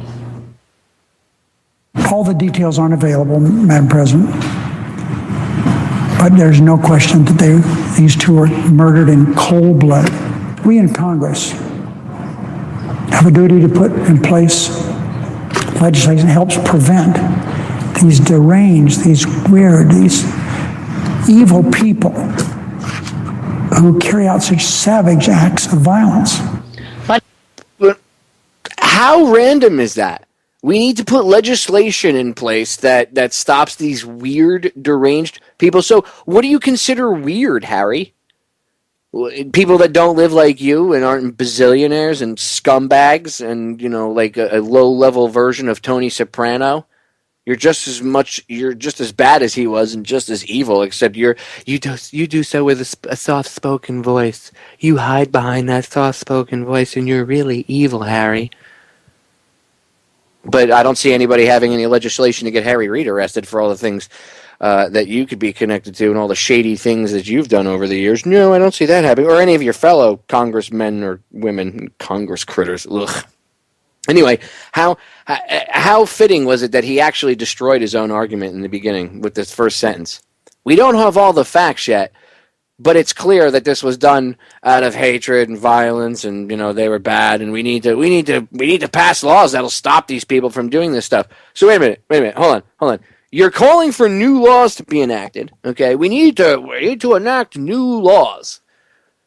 All the details aren't available, Madam President, but there's no question that these two were murdered in cold blood. We in Congress have a duty to put in place legislation that helps prevent these deranged, these weird, these evil people who carry out such savage acts of violence. But how random is that? We need to put legislation in place that stops these weird, deranged people. So what do you consider weird, Harry? People that don't live like you and aren't bazillionaires and scumbags and, like a low-level version of Tony Soprano? You're just as bad as he was and just as evil, except you do so with a soft-spoken voice. You hide behind that soft-spoken voice and you're really evil, Harry. But I don't see anybody having any legislation to get Harry Reid arrested for all the things that you could be connected to and all the shady things that you've done over the years. No, I don't see that happening. Or any of your fellow congressmen or women, Congress critters. Ugh. Anyway, how fitting was it that he actually destroyed his own argument in the beginning with this first sentence? We don't have all the facts yet, but it's clear that this was done out of hatred and violence, and they were bad, and we need to pass laws that'll stop these people from doing this stuff. So wait a minute, hold on. You're calling for new laws to be enacted, okay? We need to enact new laws.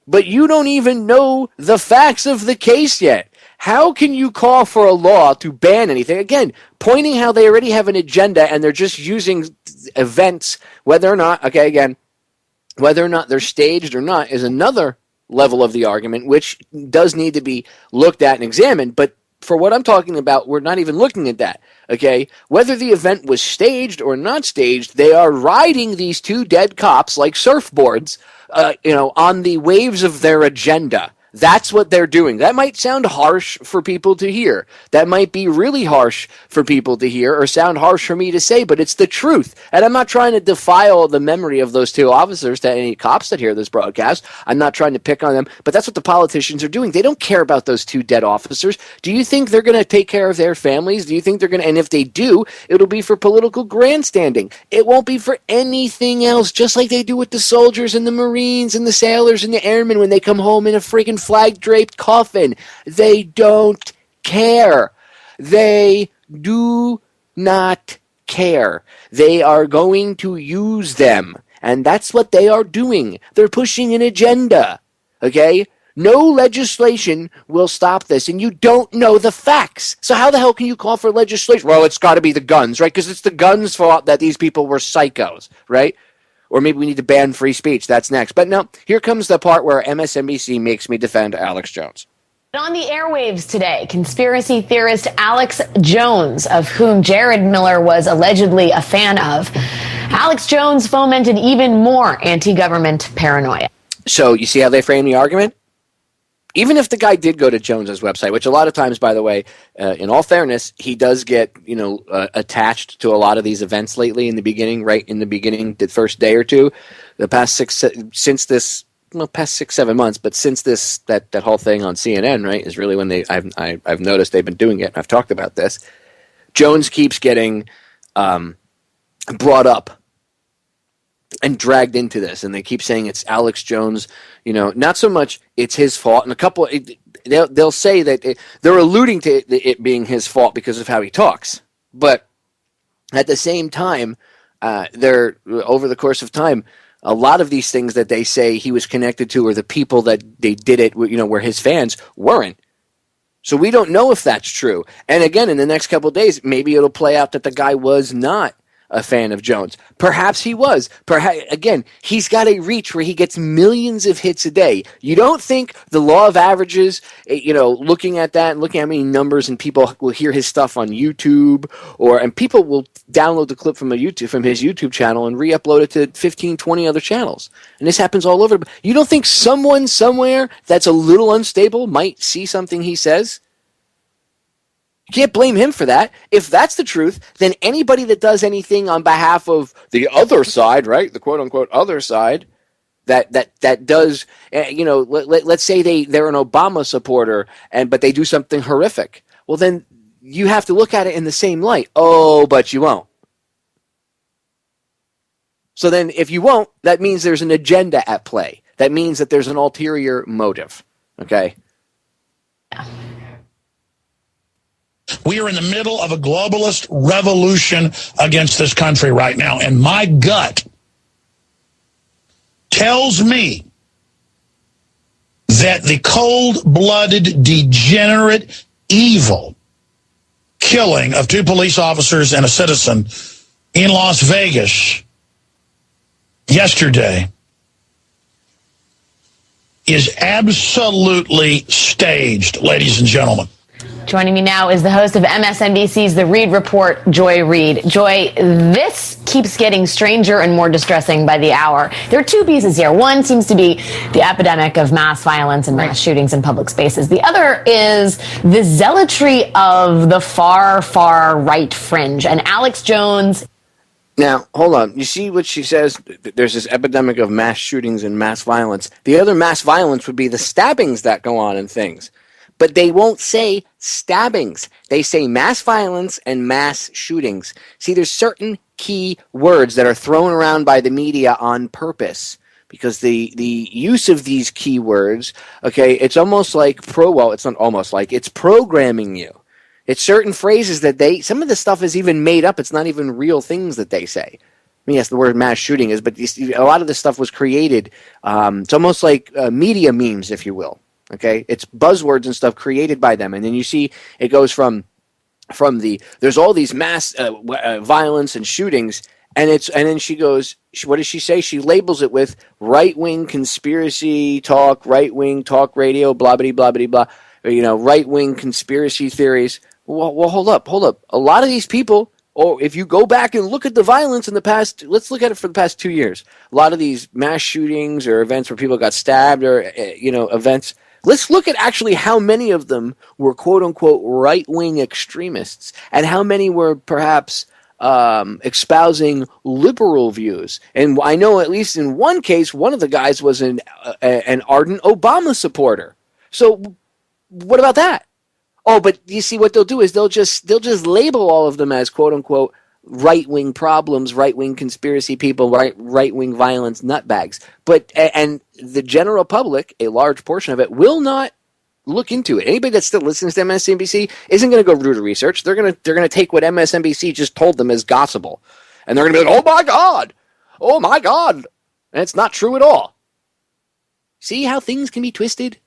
But you don't even know the facts of the case yet. How can you call for a law to ban anything? Again, pointing how they already have an agenda and they're just using events, whether or not they're staged or not is another level of the argument, which does need to be looked at and examined. But for what I'm talking about, we're not even looking at that, okay? Whether the event was staged or not staged, they are riding these two dead cops like surfboards, on the waves of their agenda, That's what they're doing. That might sound harsh for people to hear. That might be really harsh for people to hear or sound harsh for me to say, but it's the truth. And I'm not trying to defile the memory of those two officers to any cops that hear this broadcast. I'm not trying to pick on them, but that's what the politicians are doing. They don't care about those two dead officers. Do you think they're going to take care of their families? Do you think they're going to, and if they do, it'll be for political grandstanding. It won't be for anything else, just like they do with the soldiers and the Marines and the sailors and the airmen when they come home in a freaking flag-draped coffin. They don't care. They do not care. They are going to use them. And that's what they are doing. They're pushing an agenda. Okay? No legislation will stop this, and you don't know the facts. So how the hell can you call for legislation? Well, it's got to be the guns, right? Because it's the guns' fault that these people were psychos, right? Or maybe we need to ban free speech. That's next. But no, here comes the part where MSNBC makes me defend Alex Jones. On the airwaves today, conspiracy theorist Alex Jones, of whom Jared Miller was allegedly a fan of, Alex Jones fomented even more anti-government paranoia. So you see how they frame the argument? Even if the guy did go to Jones's website, which a lot of times, by the way, in all fairness, he does get, attached to a lot of these events lately in the beginning, right in the beginning, the first day or two, the past 6-7 months, but since that whole thing on CNN, right, is really when I've noticed they've been doing it, and I've talked about this. Jones keeps getting brought up and dragged into this, and they keep saying it's Alex Jones, not so much it's his fault, and they'll say that they're alluding to it being his fault because of how he talks, but at the same time, they're over the course of time, a lot of these things that they say he was connected to, or the people that they did it, were his fans, weren't. So we don't know if that's true. And again, in the next couple of days, maybe it'll play out that the guy was not a fan of Jones. Perhaps he was. Again, he's got a reach where he gets millions of hits a day. You don't think the law of averages, looking at that and looking at how many numbers and people will hear his stuff on YouTube, and people will download the clip from his YouTube channel and re-upload it to 15, 20 other channels. And this happens all over. You don't think someone somewhere that's a little unstable might see something he says? You can't blame him for that. If that's the truth, then anybody that does anything on behalf of the other side, right, the quote-unquote other side, that does, let's say they're an Obama supporter, but they do something horrific. Well, then you have to look at it in the same light. Oh, but you won't. So then if you won't, that means there's an agenda at play. That means that there's an ulterior motive, okay? Yeah. We are in the middle of a globalist revolution against this country right now, and my gut tells me that the cold-blooded, degenerate, evil killing of 2 police officers and a citizen in Las Vegas yesterday is absolutely staged, ladies and gentlemen. Joining me now is the host of MSNBC's The Reid Report, Joy Reid. Joy, this keeps getting stranger and more distressing by the hour. There are 2 pieces here. One seems to be the epidemic of mass violence and mass shootings in public spaces. The other is the zealotry of the far, far right fringe. And Alex Jones. Now, hold on. You see what she says? There's this epidemic of mass shootings and mass violence. The other mass violence would be the stabbings that go on and things. But they won't say stabbings. They say mass violence and mass shootings. See, there's certain key words that are thrown around by the media on purpose. Because the use of these key words, okay, it's almost like it's not almost like, it's programming you. It's certain phrases that some of the stuff is even made up. It's not even real things that they say. I mean, yes, the word mass shooting is, but a lot of this stuff was created. It's almost like media memes, if you will. Okay, it's buzzwords and stuff created by them, and then you see it goes from there's all these mass violence and shootings, and then she goes, what does she say? She labels it with right-wing conspiracy talk, right-wing talk radio, blah blah blah blah blah, right-wing conspiracy theories. Well, hold up. A lot of these people, or if you go back and look at the violence in the past, let's look at it for the past 2 years. A lot of these mass shootings or events where people got stabbed or events. Let's look at actually how many of them were quote-unquote right-wing extremists and how many were perhaps espousing liberal views. And I know at least in one case, one of the guys was an ardent Obama supporter. So what about that? Oh, but you see what they'll do is they'll just label all of them as quote-unquote right-wing problems, right-wing conspiracy people, right-wing violence nutbags. But and the general public, a large portion of it, will not look into it. Anybody that still listens to MSNBC isn't going to go do the research. They're going to take what MSNBC just told them as gospel, and they're going to be like, oh my god, and it's not true at all. See how things can be twisted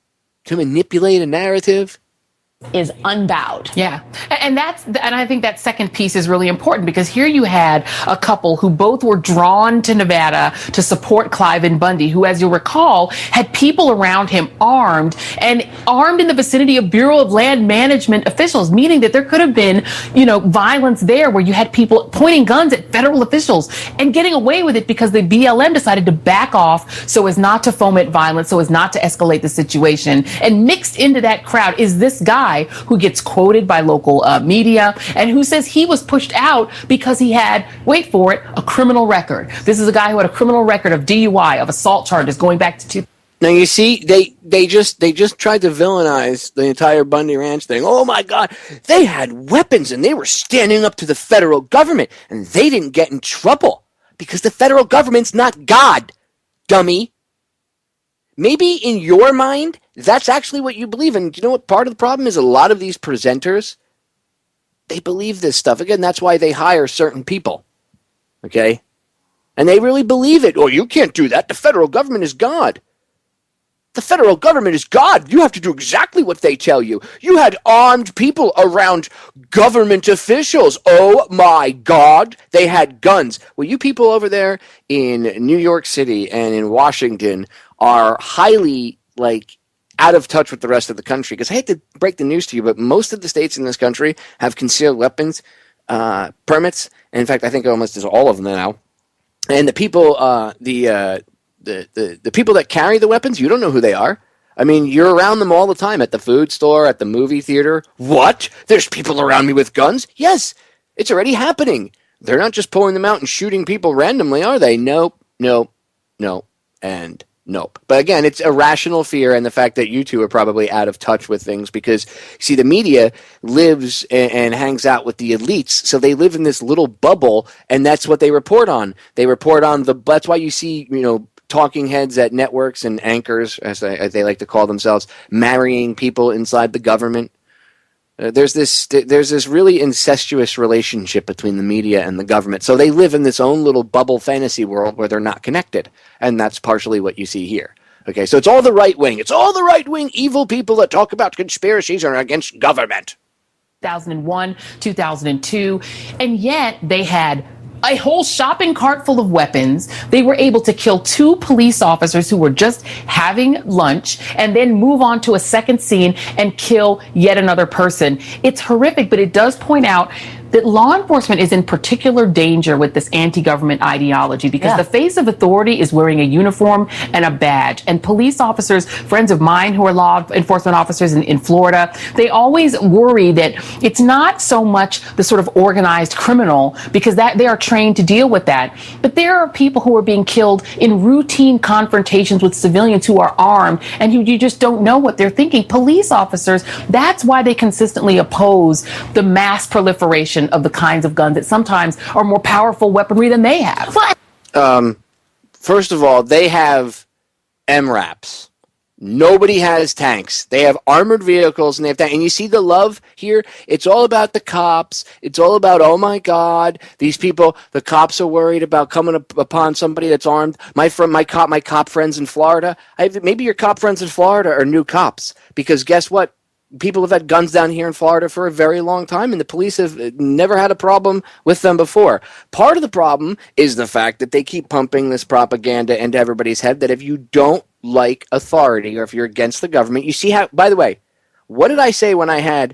to manipulate a narrative? Is unbowed. Yeah. And I think that second piece is really important, because here you had a couple who both were drawn to Nevada to support Cliven Bundy, who, as you'll recall, had people around him armed in the vicinity of Bureau of Land Management officials, meaning that there could have been, violence there where you had people pointing guns at federal officials and getting away with it because the BLM decided to back off so as not to foment violence, so as not to escalate the situation. And mixed into that crowd is this guy who gets quoted by local media and who says he was pushed out because he had, wait for it, a criminal record. This is a guy who had a criminal record of DUI, of assault charges going back to Now you see, they just tried to villainize the entire Bundy Ranch thing. Oh my God, they had weapons and they were standing up to the federal government and they didn't get in trouble because the federal government's not God, dummy. Maybe in your mind, that's actually what you believe. And you know what part of the problem is? A lot of these presenters, they believe this stuff. Again, that's why they hire certain people. Okay? And they really believe it. Oh, you can't do that. The federal government is God. The federal government is God. You have to do exactly what they tell you. You had armed people around government officials. Oh my God. They had guns. Well, you people over there in New York City and in Washington are highly, out of touch with the rest of the country. Because I hate to break the news to you, but most of the states in this country have concealed weapons permits. And in fact, I think almost all of them now. And the people, the people that carry the weapons, you don't know who they are. I mean, you're around them all the time at the food store, at the movie theater. What? There's people around me with guns? Yes, it's already happening. They're not just pulling them out and shooting people randomly, are they? Nope, and nope. But again, it's irrational fear and the fact that you two are probably out of touch with things because, see, the media lives and hangs out with the elites, so they live in this little bubble, and that's what they report on. They report on that's why you see, talking heads at networks and anchors, as they like to call themselves, marrying people inside the government. There's this really incestuous relationship between the media and the government. So they live in this own little bubble fantasy world where they're not connected. And that's partially what you see here. Okay, so it's all the right wing. It's all the right wing evil people that talk about conspiracies are against government. 2001, 2002, and yet they had a whole shopping cart full of weapons. They were able to kill 2 police officers who were just having lunch and then move on to a second scene and kill yet another person. It's horrific, but it does point out that law enforcement is in particular danger with this anti-government ideology because the face of authority is wearing a uniform and a badge. And police officers, friends of mine who are law enforcement officers in Florida, they always worry that it's not so much the sort of organized criminal because that they are trained to deal with that. But there are people who are being killed in routine confrontations with civilians who are armed and who you just don't know what they're thinking. Police officers, that's why they consistently oppose the mass proliferation of the kinds of guns that sometimes are more powerful weaponry than they have. First of all, they have MRAPs. Nobody has tanks. They have armored vehicles and they have tanks. And you see the love here? It's all about the cops. It's all about, oh my God, these people, the cops are worried about coming upon somebody that's armed. My cop friends in Florida, maybe your cop friends in Florida are new cops because guess what? People have had guns down here in Florida for a very long time, and the police have never had a problem with them before. Part of the problem is the fact that they keep pumping this propaganda into everybody's head that if you don't like authority or if you're against the government, you see how, by the way, what did I say when I had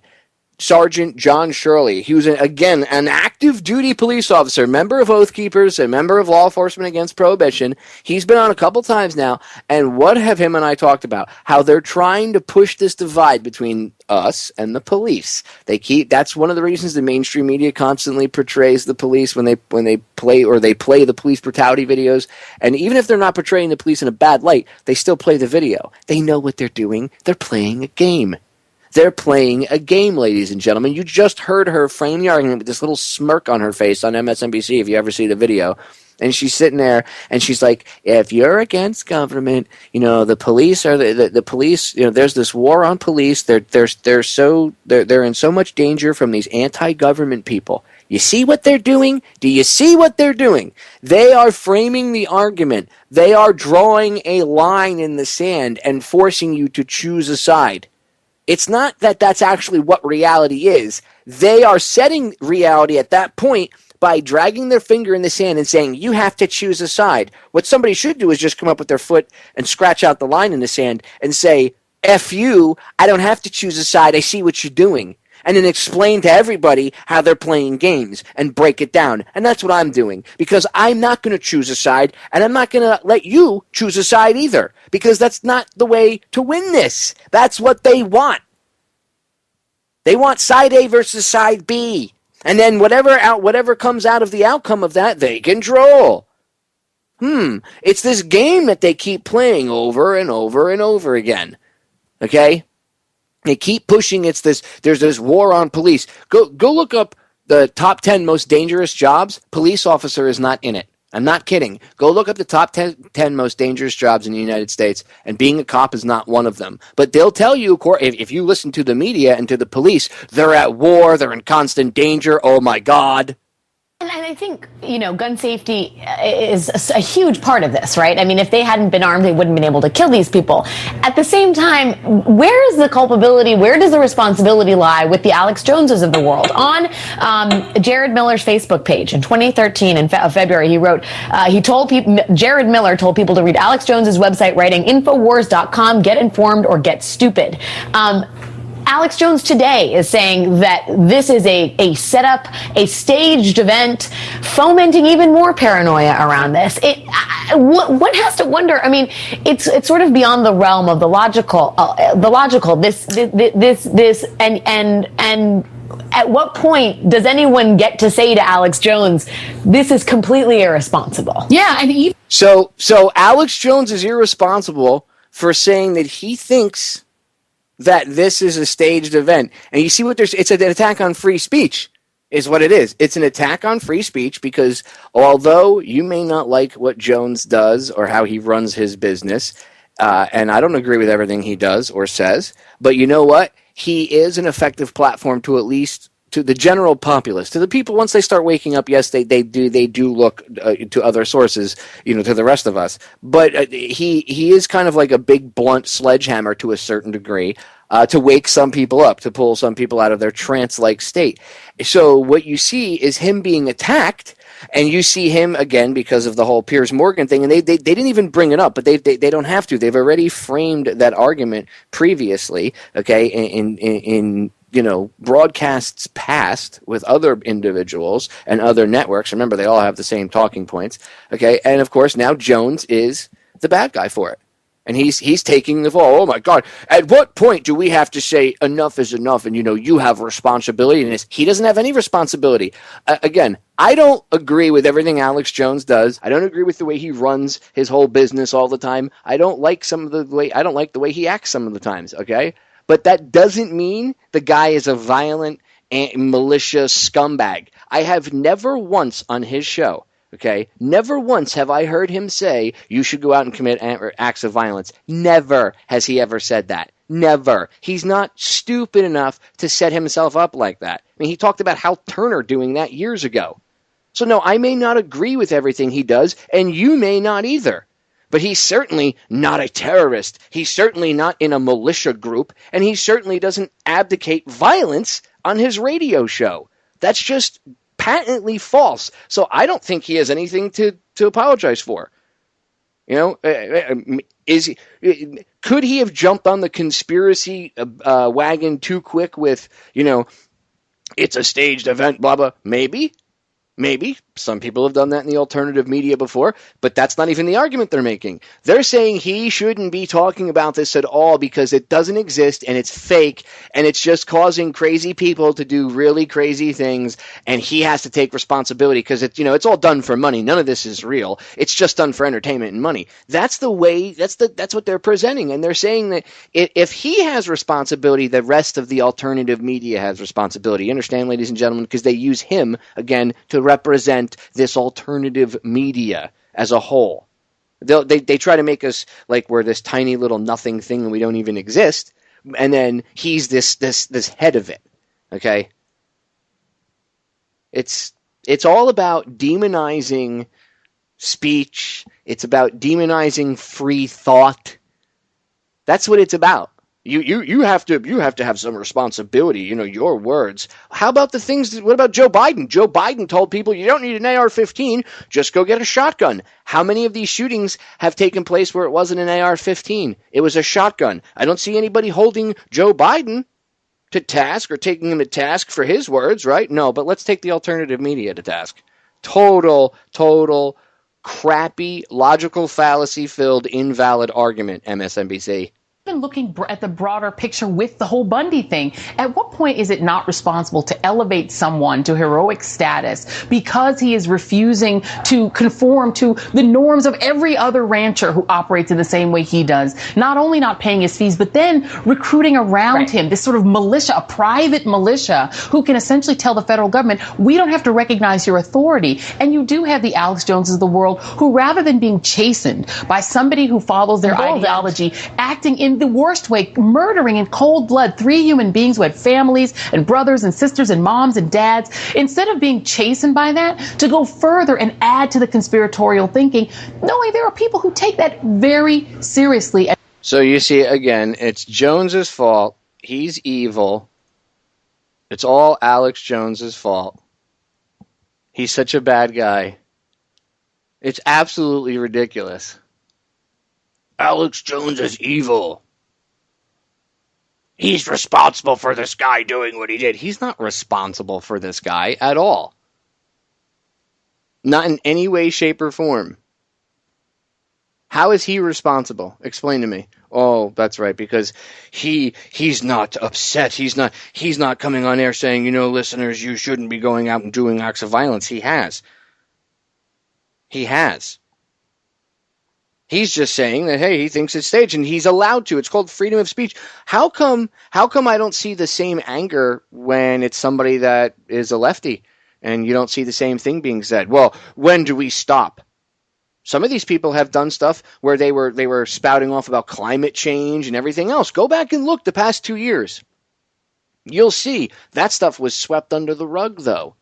Sergeant John Shirley. He was, again, an active duty police officer, member of Oath Keepers, a member of Law Enforcement Against Prohibition. He's been on a couple times now, and what have him and I talked about? How they're trying to push this divide between us and the police. That's one of the reasons the mainstream media constantly portrays the police when they play the police brutality videos. And even if they're not portraying the police in a bad light, they still play the video. They know what they're doing. They're playing a game. They're playing a game, ladies and gentlemen. You just heard her frame the argument with this little smirk on her face on MSNBC, if you ever see the video. And she's sitting there, and she's like, if you're against government, the police are the police, there's this war on police. They're in so much danger from these anti-government people. You see what they're doing? Do you see what they're doing? They are framing the argument. They are drawing a line in the sand and forcing you to choose a side. It's not that that's actually what reality is. They are setting reality at that point by dragging their finger in the sand and saying, you have to choose a side. What somebody should do is just come up with their foot and scratch out the line in the sand and say, F you, I don't have to choose a side, I see what you're doing. And then explain to everybody how they're playing games and break it down. And that's what I'm doing, because I'm not going to choose a side, and I'm not going to let you choose a side either, because that's not the way to win this. That's what they want. They want side A versus side B. And then whatever comes out of the outcome of that, they control. It's this game that they keep playing over and over and over again. Okay? They keep pushing. There's this war on police. Go look up the top 10 most dangerous jobs. Police officer is not in it. I'm not kidding. Go look up the top 10 most dangerous jobs in the United States, and being a cop is not one of them. But they'll tell you, if you listen to the media and to the police, they're at war, they're in constant danger, oh my God. And I think, gun safety is a huge part of this, right? I mean, if they hadn't been armed, they wouldn't have been able to kill these people. At the same time, where is the culpability? Where does the responsibility lie with the Alex Joneses of the world? On Jared Miller's Facebook page in 2013, in February, he wrote, Jared Miller told people to read Alex Jones's website, writing, Infowars.com, get informed or get stupid. Alex Jones today is saying that this is a setup, a staged event, fomenting even more paranoia around this. One has to wonder. I mean, it's sort of beyond the realm of the logical. This, and at what point does anyone get to say to Alex Jones, this is completely irresponsible? Yeah, and so Alex Jones is irresponsible for saying that he thinks that this is a staged event. And you see it's an attack on free speech is what it is. It's an attack on free speech, because although you may not like what Jones does or how he runs his business, and I don't agree with everything he does or says, but you know what? He is an effective platform to, at least to the general populace, to the people. Once they start waking up, yes, they do look to other sources, to the rest of us. But he is kind of like a big blunt sledgehammer to a certain degree, to wake some people up, to pull some people out of their trance-like state. So what you see is him being attacked, and you see him again because of the whole Piers Morgan thing, and they didn't even bring it up, but they don't have to. They've already framed that argument previously, okay, in broadcasts past with other individuals and other networks. Remember, they all have the same talking points. Okay, and of course now Jones is the bad guy for it, and he's taking the fall. Oh my God! At what point do we have to say enough is enough? And you have responsibility in this. He doesn't have any responsibility. Again, I don't agree with everything Alex Jones does. I don't agree with the way he runs his whole business all the time. I don't like the way he acts some of the times. Okay. But that doesn't mean the guy is a violent, malicious scumbag. I have never once on his show, okay, never once have I heard him say you should go out and commit acts of violence. Never has he ever said that. Never. He's not stupid enough to set himself up like that. I mean, he talked about Hal Turner doing that years ago. So no, I may not agree with everything he does, and you may not either. But he's certainly not a terrorist. He's certainly not in a militia group. And he certainly doesn't abdicate violence on his radio show. That's just patently false. So I don't think he has anything to apologize for. Could he have jumped on the conspiracy wagon too quick with, it's a staged event, blah, blah. Maybe. Some people have done that in the alternative media before, but that's not even the argument they're making. They're saying he shouldn't be talking about this at all because it doesn't exist and it's fake and it's just causing crazy people to do really crazy things, and he has to take responsibility because it's all done for money. None of this is real. It's just done for entertainment and money. That's the way. That's what they're presenting, and they're saying that if he has responsibility, the rest of the alternative media has responsibility. You understand, ladies and gentlemen, because they use him again to represent this alternative media as a whole. They try to make us like we're this tiny little nothing thing and we don't even exist, and then he's this head of it. Okay, it's all about demonizing speech. It's about demonizing free thought. That's what it's about. You have to have some responsibility, your words. How about what about Joe Biden? Joe Biden told people you don't need an AR-15, just go get a shotgun. How many of these shootings have taken place where it wasn't an AR-15? It was a shotgun. I don't see anybody holding Joe Biden to task or taking him to task for his words, right? No, but let's take the alternative media to task. Total crappy, logical fallacy-filled, invalid argument, MSNBC. Looking at the broader picture with the whole Bundy thing, at what point is it not responsible to elevate someone to heroic status because he is refusing to conform to the norms of every other rancher who operates in the same way he does? Not only not paying his fees, but then recruiting around him this sort of militia, a private militia who can essentially tell the federal government, we don't have to recognize your authority. And you do have the Alex Joneses of the world who, rather than being chastened by somebody who follows their ideology, acting in the worst way, murdering in cold blood 3 human beings who had families and brothers and sisters and moms and dads, instead of being chastened by that, to go further and add to the conspiratorial thinking, knowing there are people who take that very seriously. So you see, again, it's Jones's fault. He's evil. It's all Alex Jones's fault. He's such a bad guy. It's absolutely ridiculous. Alex Jones is evil. He's responsible for this guy doing what he did. He's not responsible for this guy at all. Not in any way, shape, or form. How is he responsible? Explain to me. Oh, that's right, because he's not upset. He's not coming on air saying, listeners, you shouldn't be going out and doing acts of violence. He has. He's just saying that, hey, he thinks it's staged, and he's allowed to. It's called freedom of speech. How come I don't see the same anger when it's somebody that is a lefty, and you don't see the same thing being said? Well, when do we stop? Some of these people have done stuff where they were spouting off about climate change and everything else. Go back and look the past 2 years. You'll see that stuff was swept under the rug, though.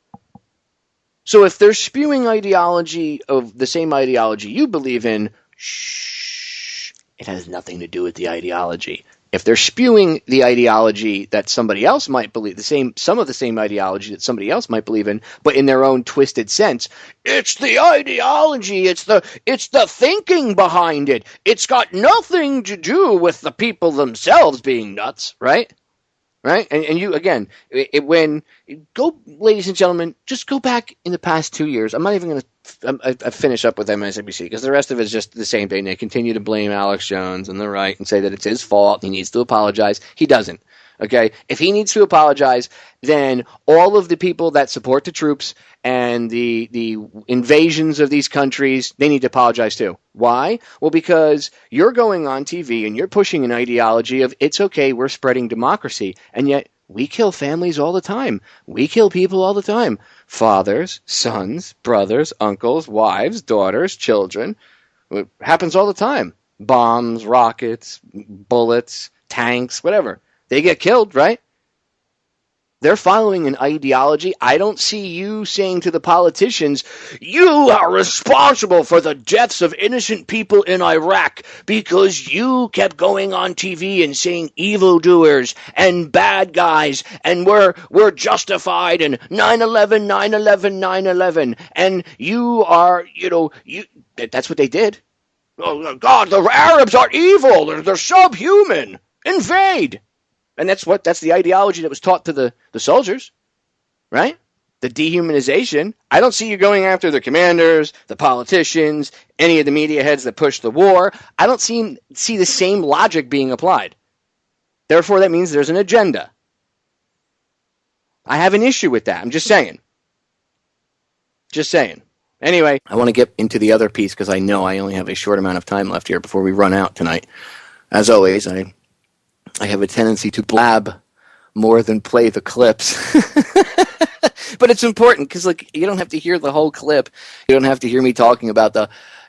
So if they're spewing ideology of the same ideology you believe in, shh, it has nothing to do with the ideology. If they're spewing the ideology that somebody else might believe, some of the same ideology that somebody else might believe in, but in their own twisted sense, it's the ideology, it's the thinking behind it. It's got nothing to do with the people themselves being nuts, right? Right? And you, again, ladies and gentlemen, just go back in the past 2 years. I'm not even going to finish up with MSNBC because the rest of it is just the same thing. They continue to blame Alex Jones and the right and say that it's his fault. He needs to apologize. He doesn't. Okay? If he needs to apologize, then all of the people that support the troops and the invasions of these countries, they need to apologize too. Why? Well, because you're going on TV and you're pushing an ideology of it's okay, we're spreading democracy, and yet we kill families all the time. We kill people all the time. Fathers, sons, brothers, uncles, wives, daughters, children. It happens all the time. Bombs, rockets, bullets, tanks, whatever. They get killed, right? They're following an ideology. I don't see you saying to the politicians, you are responsible for the deaths of innocent people in Iraq because you kept going on TV and saying evildoers and bad guys and we're justified and 9/11, 9/11, 9/11. And you are, that's what they did. Oh, God, the Arabs are evil. They're subhuman. Invade. And that's the ideology that was taught to the soldiers. right? The dehumanization. I don't see you going after the commanders, the politicians, any of the media heads that push the war. I don't see the same logic being applied. Therefore, that means there's an agenda. I have an issue with that. I'm just saying. Just saying. Anyway, I want to get into the other piece because I know I only have a short amount of time left here before we run out tonight. As always, I have a tendency to blab more than play the clips. But it's important because, like, you don't have to hear the whole clip. You don't have to hear me talking about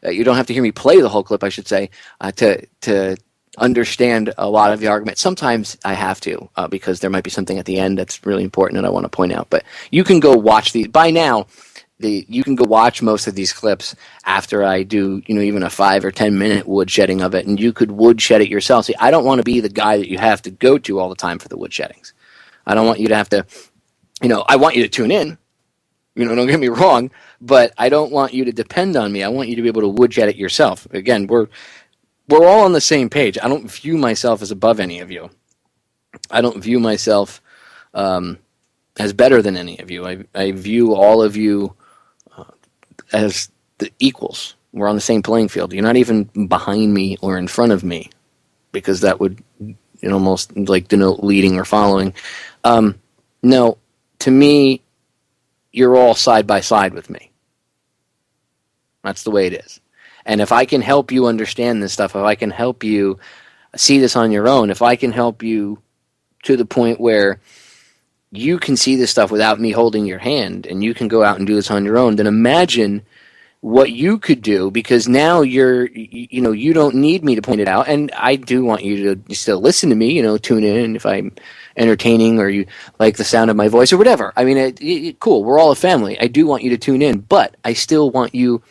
you don't have to hear me play the whole clip, I should say, to understand a lot of the argument. Sometimes I have to because there might be something at the end that's really important that I want to point out. But you can go watch these. By now, you can go watch most of these clips after I do, even a 5 or 10 minute woodshedding of it, and you could woodshed it yourself. See, I don't want to be the guy that you have to go to all the time for the woodsheddings. I don't want you to have to, I want you to tune in. Don't get me wrong, but I don't want you to depend on me. I want you to be able to woodshed it yourself. Again, we're all on the same page. I don't view myself as above any of you. I don't view myself as better than any of you. I view all of you as the equals. We're on the same playing field. You're not even behind me or in front of me, because that would almost like denote leading or following. No, to me, you're all side by side with me. That's the way it is. And if I can help you understand this stuff, if I can help you see this on your own, if I can help you to the point where you can see this stuff without me holding your hand, and you can go out and do this on your own, then imagine what you could do, because now you don't need me to point it out. And I do want you to still listen to me, tune in if I'm entertaining or you like the sound of my voice or whatever. I mean, cool. We're all a family. I do want you to tune in, but I still want you,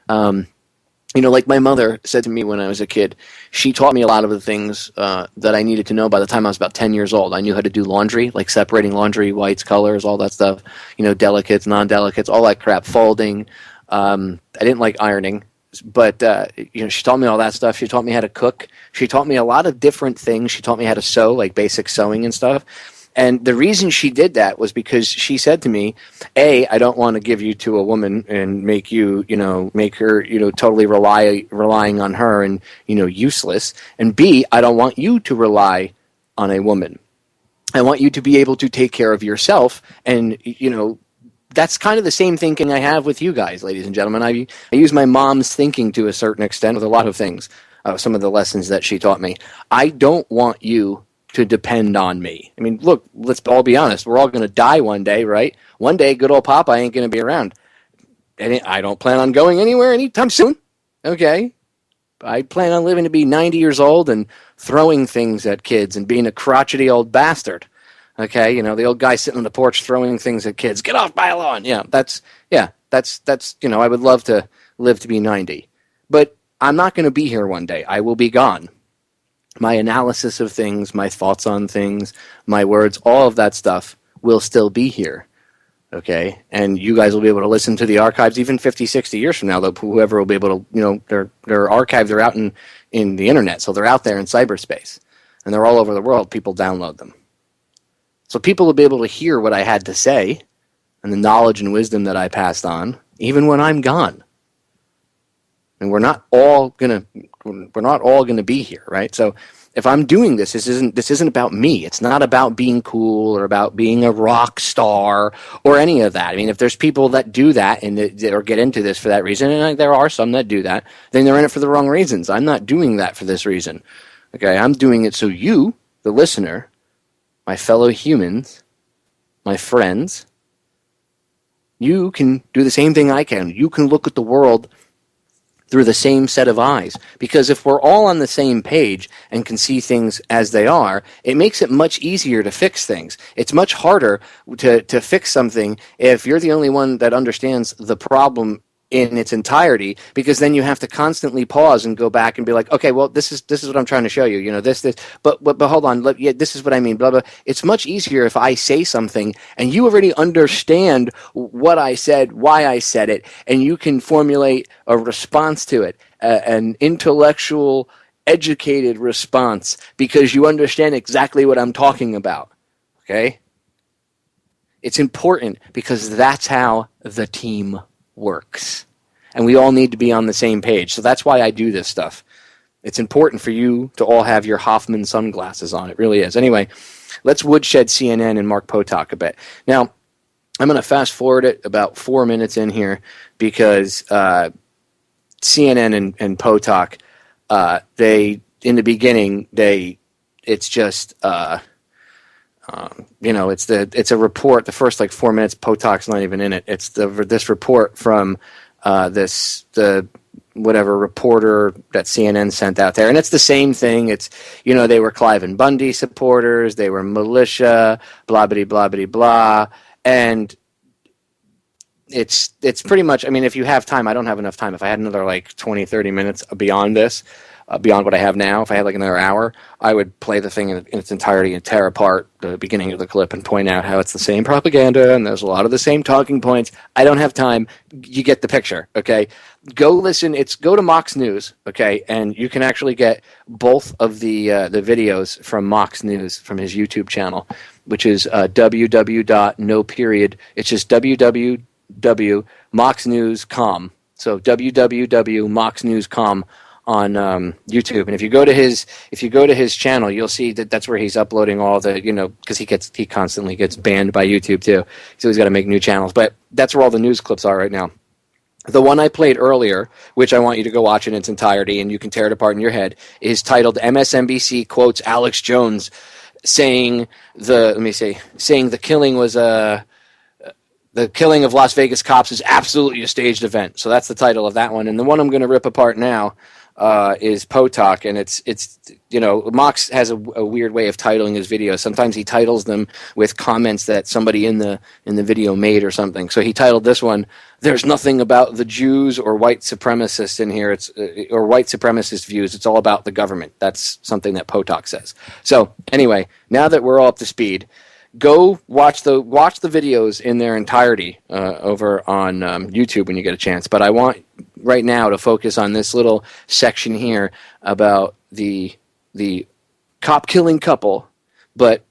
like my mother said to me when I was a kid, she taught me a lot of the things that I needed to know by the time I was about 10 years old. I knew how to do laundry, like separating laundry, whites, colors, all that stuff, delicates, non-delicates, all that crap, folding. I didn't like ironing, but she taught me all that stuff. She taught me how to cook. She taught me a lot of different things. She taught me how to sew, like basic sewing and stuff. And the reason she did that was because she said to me, A, I don't want to give you to a woman and make you, make her, totally relying on her and, useless. And B, I don't want you to rely on a woman. I want you to be able to take care of yourself. And, that's kind of the same thinking I have with you guys, ladies and gentlemen. I use my mom's thinking to a certain extent with a lot of things, some of the lessons that she taught me. I don't want you to depend on me. I mean, look, let's all be honest. We're all going to die one day, right? One day, good old Popeye ain't going to be around. And I don't plan on going anywhere anytime soon. Okay? I plan on living to be 90 years old and throwing things at kids and being a crotchety old bastard. Okay, the old guy sitting on the porch throwing things at kids. Get off my lawn. That's I would love to live to be 90. But I'm not going to be here one day. I will be gone. My analysis of things, my thoughts on things, my words, all of that stuff will still be here. Okay? And you guys will be able to listen to the archives even 50, 60 years from now. Whoever will be able to, they're archived, they're out in the internet. So they're out there in cyberspace. And they're all over the world. People download them. So people will be able to hear what I had to say and the knowledge and wisdom that I passed on, even when I'm gone. And we're not all gonna be here, right? So if I'm doing this isn't about me. It's not about being cool or about being a rock star or any of that. I mean, if there's people that do that or get into this for that reason, and there are some that do that, then they're in it for the wrong reasons. I'm not doing that for this reason. Okay, I'm doing it so you, the listener, my fellow humans, my friends, you can do the same thing I can. You can look at the world through the same set of eyes. Because if we're all on the same page and can see things as they are, it makes it much easier to fix things. It's much harder to fix something if you're the only one that understands the problem in its entirety, because then you have to constantly pause and go back and be like, okay, well, this is what I'm trying to show you, but hold on, this is what I mean, blah, blah. It's much easier if I say something and you already understand what I said, why I said it, and you can formulate a response to it, an intellectual, educated response, because you understand exactly what I'm talking about, okay? It's important because that's how the team works. And we all need to be on the same page. So that's why I do this stuff. It's important for you to all have your Hoffman sunglasses on. It really is. Anyway, let's woodshed CNN and Mark Potok a bit. Now, I'm going to fast forward it about 4 minutes in here because CNN and Potok, they in the beginning it's just it's a report. The first 4 minutes, Potok's not even in it. It's this report from the reporter that CNN sent out there, and it's the same thing. It's they were Clive and Bundy supporters, they were militia, blah blah blah blah blah, and it's pretty much. I mean, if you have time, I don't have enough time. If I had another 20, 30 minutes beyond this. Beyond what I have now, if I had another hour, I would play the thing in its entirety and tear apart the beginning of the clip and point out how it's the same propaganda and there's a lot of the same talking points. I don't have time. You get the picture, okay? Go listen. Go to Mox News, okay? And you can actually get both of the videos from Mox News from his YouTube channel, which is www.no. It's just www.moxnews.com. So www.moxnews.com on YouTube, and if you go to his channel, you'll see that's where he's uploading all the because he constantly gets banned by YouTube too, so he's got to make new channels. But that's where all the news clips are right now. The one I played earlier, which I want you to go watch in its entirety, and you can tear it apart in your head, is titled "MSNBC quotes Alex Jones saying the killing was the killing of Las Vegas cops is absolutely a staged event." So that's the title of that one, and the one I'm going to rip apart now is Potok, and it's Mox has a weird way of titling his videos. Sometimes he titles them with comments that somebody in the video made or something. So he titled this one, "There's nothing about the Jews or white supremacists in here. It's or white supremacist views. It's all about the government." That's something that Potok says. So anyway, now that we're all up to speed, go watch the videos in their entirety over on YouTube when you get a chance. But I want right now to focus on this little section here about the cop killing couple, but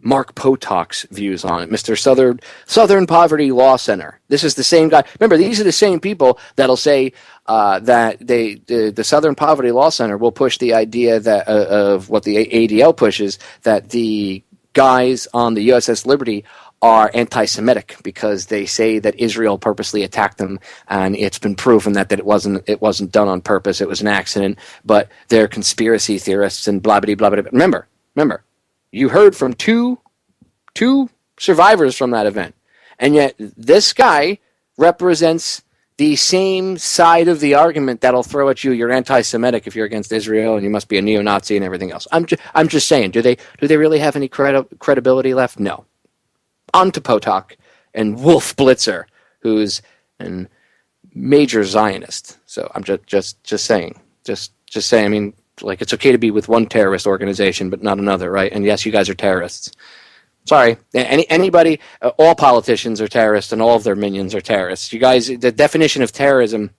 Mark Potok's views on it. Mr. Southern Poverty Law Center. This is the same guy. Remember, these are the same people that'll say that the Southern Poverty Law Center will push the idea that of what the ADL pushes, that the guys on the USS Liberty are anti-Semitic because they say that Israel purposely attacked them, and it's been proven that it wasn't done on purpose. It was an accident, but they're conspiracy theorists and blah blah blah blah. Remember, you heard from two survivors from that event, and yet this guy represents the same side of the argument that'll throw at you, you're anti-Semitic if you're against Israel, and you must be a neo-Nazi and everything else. I'm just saying, do they really have any credibility left? No. On to Potok and Wolf Blitzer, who's a major Zionist. So I'm just saying. Just saying. I mean, it's okay to be with one terrorist organization, but not another, right? And yes, you guys are terrorists. Sorry, anybody, all politicians are terrorists, and all of their minions are terrorists. You guys, the definition of terrorism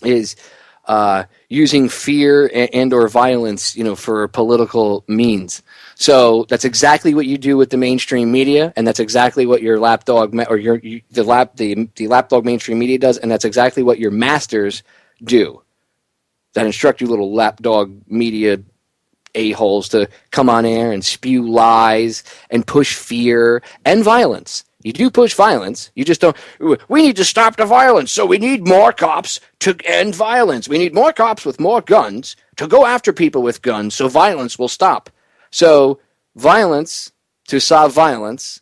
is using fear and or violence, for political means. So that's exactly what you do with the mainstream media, and that's exactly what your lapdog the lapdog mainstream media does, and that's exactly what your masters do. That instruct you little lapdog media a-holes to come on air and spew lies and push fear and violence. You do push violence. You just don't. We need to stop the violence, so we need more cops to end violence. We need more cops with more guns to go after people with guns, so violence will stop. So violence to solve violence,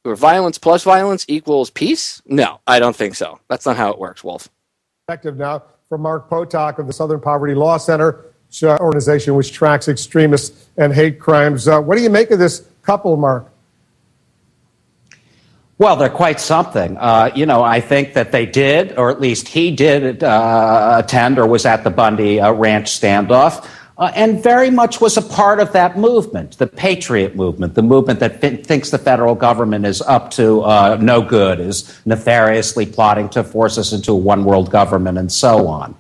or violence plus violence equals peace? No, I don't think so. That's not how it works, Wolf. Perspective now from Mark Potok of the Southern Poverty Law Center, organization which tracks extremists and hate crimes. What do you make of this couple, Mark? Well, they're quite something. I think that they did, or at least he did, attend or was at the Bundy Ranch standoff, and very much was a part of that movement, the Patriot movement, the movement that thinks the federal government is up to no good, is nefariously plotting to force us into a one-world government, and so on.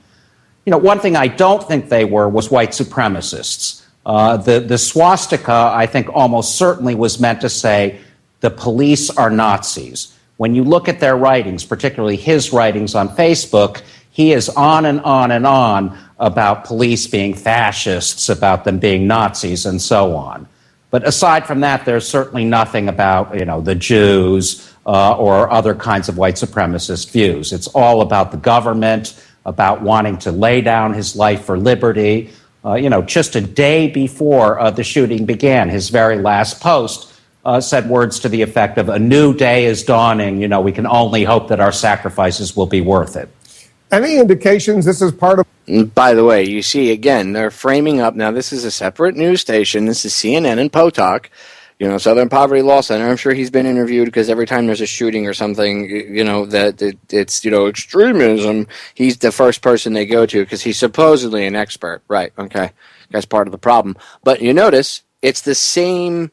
One thing I don't think they were was white supremacists. The swastika, I think, almost certainly was meant to say, the police are Nazis. When you look at their writings, particularly his writings on Facebook, he is on and on and on about police being fascists, about them being Nazis, and so on. But aside from that, there's certainly nothing about, the Jews or other kinds of white supremacist views. It's all about the government, about wanting to lay down his life for liberty. Just a day before the shooting began, his very last post said words to the effect of, "A new day is dawning. We can only hope that our sacrifices will be worth it." Any indications this is part of... By the way, you see, again, they're framing up. Now, this is a separate news station. This is CNN and Potok, Southern Poverty Law Center. I'm sure he's been interviewed because every time there's a shooting or something, that it's, extremism, he's the first person they go to because he's supposedly an expert. Right, okay. That's part of the problem. But you notice it's the same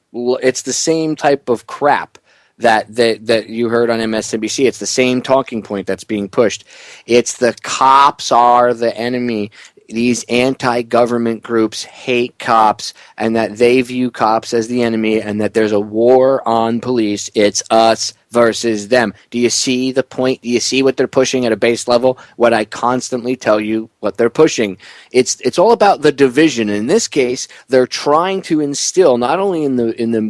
type of crap that you heard on MSNBC. It's the same talking point that's being pushed. It's the cops are the enemy. These anti-government groups hate cops, and that they view cops as the enemy, and that there's a war on police. It's us versus them. Do you see the point? Do you see what they're pushing at a base level? What I constantly tell you, what they're pushing. It's all about the division. In this case, they're trying to instill not only in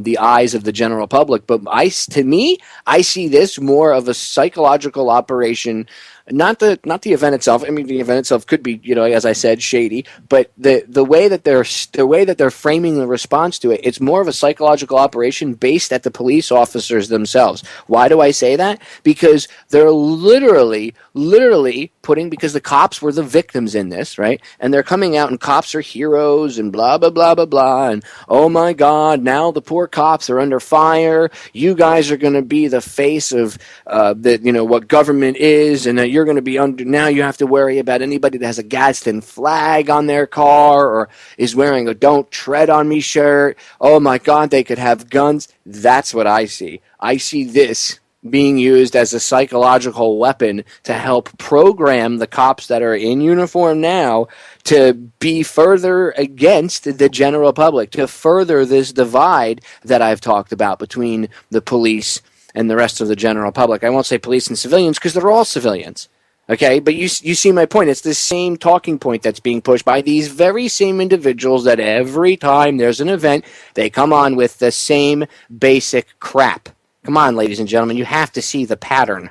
the eyes of the general public, but to me, I see this more of a psychological operation. Not the event itself. I mean, the event itself could be, as I said, shady. But the way that they're framing the response to it, it's more of a psychological operation based at the police officers themselves. Why do I say that? Because they're literally putting, because the cops were the victims in this, right? And they're coming out, and cops are heroes, and blah blah blah blah blah. And oh my God, now the poor cops are under fire. You guys are going to be the face of what government is, and that you're going to be under. Now you have to worry about anybody that has a Gadsden flag on their car or is wearing a "Don't Tread on Me" shirt. Oh my God, they could have guns. That's what I see. I see this being used as a psychological weapon to help program the cops that are in uniform now to be further against the general public, to further this divide that I've talked about between the police and the rest of the general public. I won't say police and civilians because they're all civilians. Okay, but you see my point. It's the same talking point that's being pushed by these very same individuals that every time there's an event, they come on with the same basic crap. Come on, ladies and gentlemen, you have to see the pattern.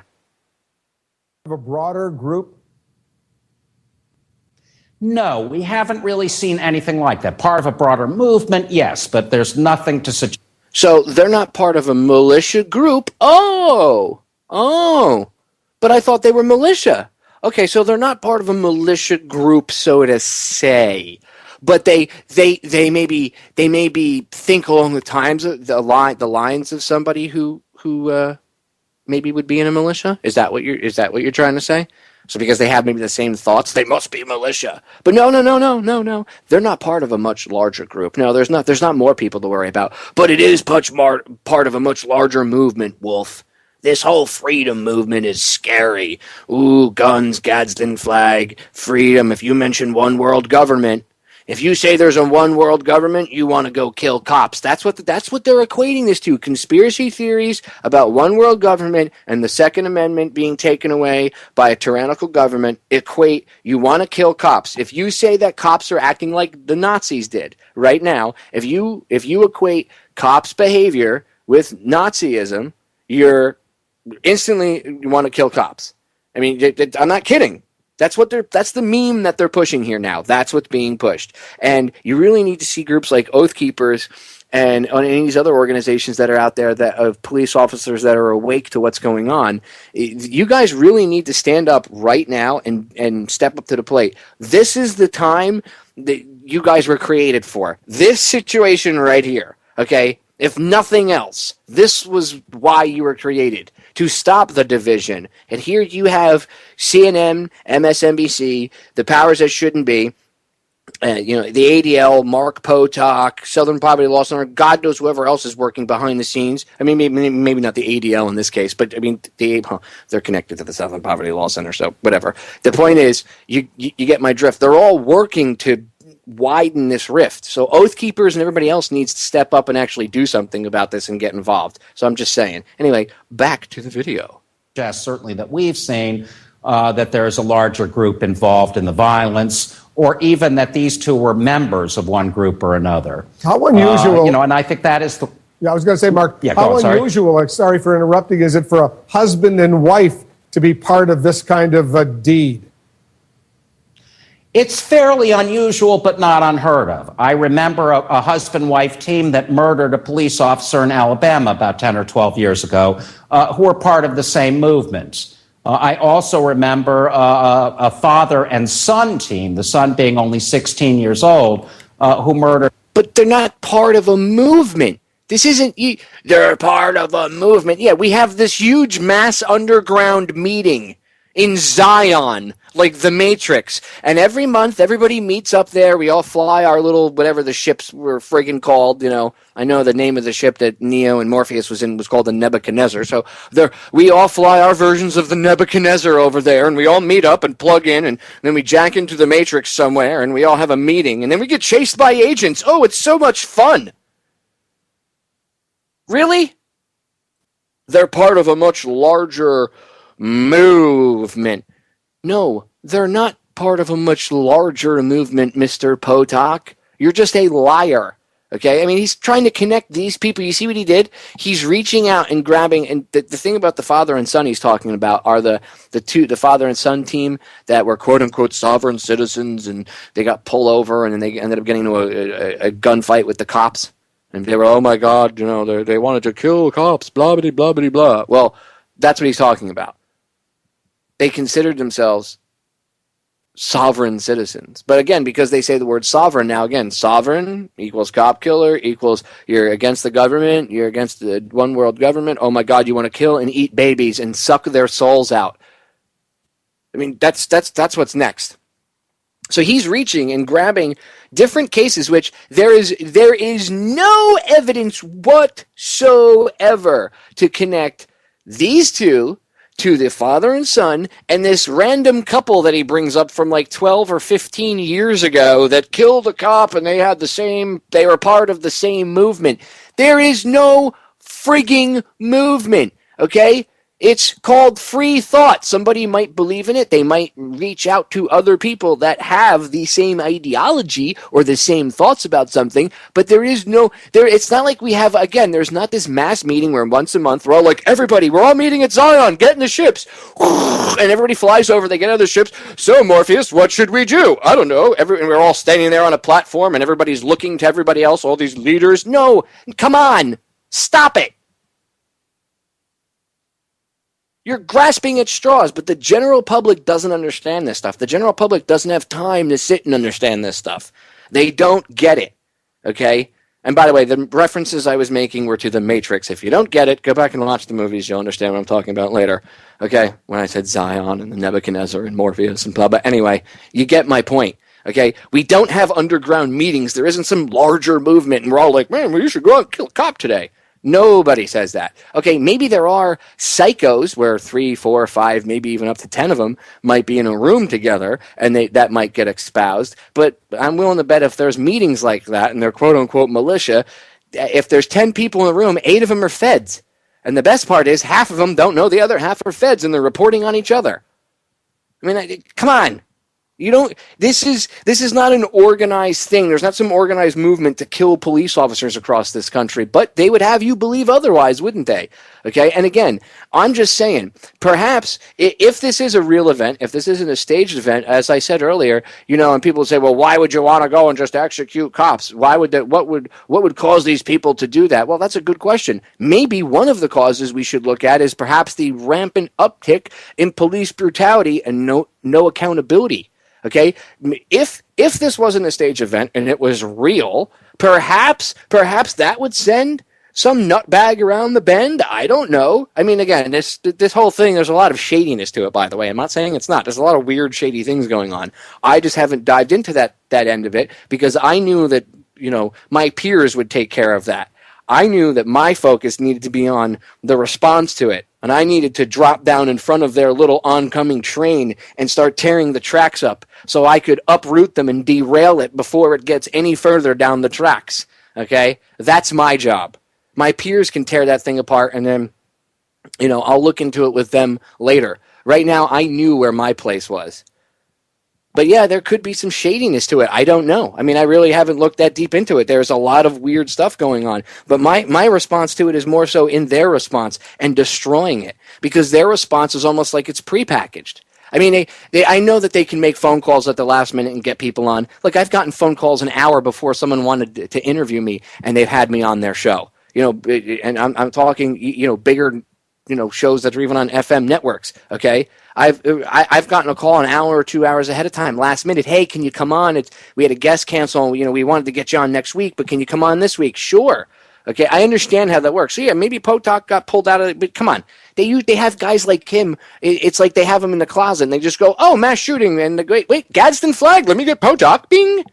Of a broader group? No, we haven't really seen anything like that. Part of a broader movement, yes, but there's nothing to suggest. So they're not part of a militia group? Oh, but I thought they were militia. Okay, so they're not part of a militia group, so to say. But they maybe think along the lines of somebody who maybe would be in a militia. Is that what you're trying to say? So because they have maybe the same thoughts, they must be militia. But no. They're not part of a much larger group. No, there's not more people to worry about. But it is part of a much larger movement, Wolf. This whole freedom movement is scary. Ooh, guns, Gadsden flag, freedom. If you mention one world government, if you say there's a one world government, you want to go kill cops. That's what they're equating this to. Conspiracy theories about one world government and the Second Amendment being taken away by a tyrannical government equate you want to kill cops. If you say that cops are acting like the Nazis did right now, if you equate cops' behavior with Nazism, you're instantly you want to kill cops. I mean, I'm not kidding. That's the meme that they're pushing here now. That's what's being pushed. And you really need to see groups like Oath Keepers and any of these other organizations that are out there that of police officers that are awake to what's going on. You guys really need to stand up right now and step up to the plate. This is the time that you guys were created for. This situation right here, okay? If nothing else, this was why you were created, to stop the division. And here you have CNN, MSNBC, the powers that shouldn't be, the ADL, Mark Potok, Southern Poverty Law Center, God knows whoever else is working behind the scenes. I mean, maybe not the ADL in this case, but I mean, they're connected to the Southern Poverty Law Center, so whatever. The point is, you get my drift. They're all working to widen this rift. So Oath Keepers and everybody else needs to step up and actually do something about this and get involved. So I'm just saying. Anyway, back to the video. Yes, certainly that we've seen that there is a larger group involved in the violence, or even that these two were members of one group or another. How unusual. And I think that is the... Yeah, I was going to say, Mark, how unusual, sorry for interrupting, is it for a husband and wife to be part of this kind of a deed? It's fairly unusual, but not unheard of. I remember a husband-wife team that murdered a police officer in Alabama about 10 or 12 years ago who were part of the same movement. I also remember a father and son team, the son being only 16 years old, who murdered... But they're not part of a movement. This isn't... They're part of a movement. Yeah, we have this huge mass underground meeting in Zion, like the Matrix. And every month, everybody meets up there. We all fly our little, whatever the ships were friggin' called, I know the name of the ship that Neo and Morpheus was in was called the Nebuchadnezzar. So we all fly our versions of the Nebuchadnezzar over there, and we all meet up and plug in, and then we jack into the Matrix somewhere, and we all have a meeting, and then we get chased by agents. Oh, it's so much fun. Really? They're part of a much larger movement. No, they're not part of a much larger movement, Mr. Potok. You're just a liar. Okay? I mean, he's trying to connect these people. You see what he did? He's reaching out and grabbing, and the thing about the father and son he's talking about are the father and son team that were quote-unquote sovereign citizens, and they got pulled over, and then they ended up getting into a gunfight with the cops. And they were, oh my God, they wanted to kill cops, blah, blah, blah, blah, blah. Well, that's what he's talking about. They considered themselves sovereign citizens. But again, because they say the word sovereign now, again, sovereign equals cop killer equals you're against the government, you're against the one world government. Oh my God, you want to kill and eat babies and suck their souls out. I mean, that's what's next. So he's reaching and grabbing different cases, which there is no evidence whatsoever to connect these two to the father and son and this random couple that he brings up from like 12 or 15 years ago that killed a cop and they were part of the same movement. There is no frigging movement, okay? It's called free thought. Somebody might believe in it. They might reach out to other people that have the same ideology or the same thoughts about something, but it's not like we have, again, there's not this mass meeting where once a month we're all like, everybody, we're all meeting at Zion, get in the ships. And everybody flies over, they get out of the ships. So, Morpheus, what should we do? I don't know. And we're all standing there on a platform and everybody's looking to everybody else, all these leaders. No, come on, stop it. You're grasping at straws, but the general public doesn't understand this stuff. The general public doesn't have time to sit and understand this stuff. They don't get it, okay? And by the way, the references I was making were to the Matrix. If you don't get it, go back and watch the movies. You'll understand what I'm talking about later, okay? When I said Zion and the Nebuchadnezzar and Morpheus and blah, blah. Anyway, you get my point, okay? We don't have underground meetings. There isn't some larger movement, and we're all like, man, you should go out and kill a cop today. Nobody says that. Okay, maybe there are psychos where 3, 4, 5, maybe even up to 10 of them might be in a room together, and that might get espoused. But I'm willing to bet if there's meetings like that, and they're quote-unquote militia, if there's 10 people in the room, 8 of them are feds. And the best part is half of them don't know the other half are feds, and they're reporting on each other. I mean, come on. This is not an organized thing. There's not some organized movement to kill police officers across this country, but they would have you believe otherwise, wouldn't they? Okay. And again, I'm just saying, perhaps if this is a real event, if this isn't a staged event, as I said earlier, and people would say, well, why would you want to go and just execute cops? What would cause these people to do that? Well, that's a good question. Maybe one of the causes we should look at is perhaps the rampant uptick in police brutality and no accountability. Okay, if this wasn't a stage event and it was real, perhaps that would send some nutbag around the bend. I don't know. I mean, again, this whole thing, there's a lot of shadiness to it, by the way. I'm not saying it's not. There's a lot of weird, shady things going on. I just haven't dived into that end of it because I knew that, my peers would take care of that. I knew that my focus needed to be on the response to it. and I needed to drop down in front of their little oncoming train and start tearing the tracks up so I could uproot them and derail it before it gets any further down the tracks. Okay? That's my job. My peers can tear that thing apart, and then, I'll look into it with them later. Right now, I knew where my place was. But yeah, there could be some shadiness to it. I don't know. I mean, I really haven't looked that deep into it. There's a lot of weird stuff going on. But my response to it is more so in their response and destroying it. Because their response is almost like it's prepackaged. I mean, I know that they can make phone calls at the last minute and get people on. Look, I've gotten phone calls an hour before someone wanted to interview me, and they've had me on their show. And I'm talking, bigger, shows that are even on FM networks. Okay, I've gotten a call an hour or 2 hours ahead of time, last minute. Hey, can you come on? We had a guest cancel. We wanted to get you on next week, but can you come on this week? Sure. Okay, I understand how that works. So yeah, maybe Potok got pulled out of it, but come on. They have guys like him. It's like they have him in the closet and they just go, oh, mass shooting, and wait, Gadsden flag. Let me get Potok. Bing.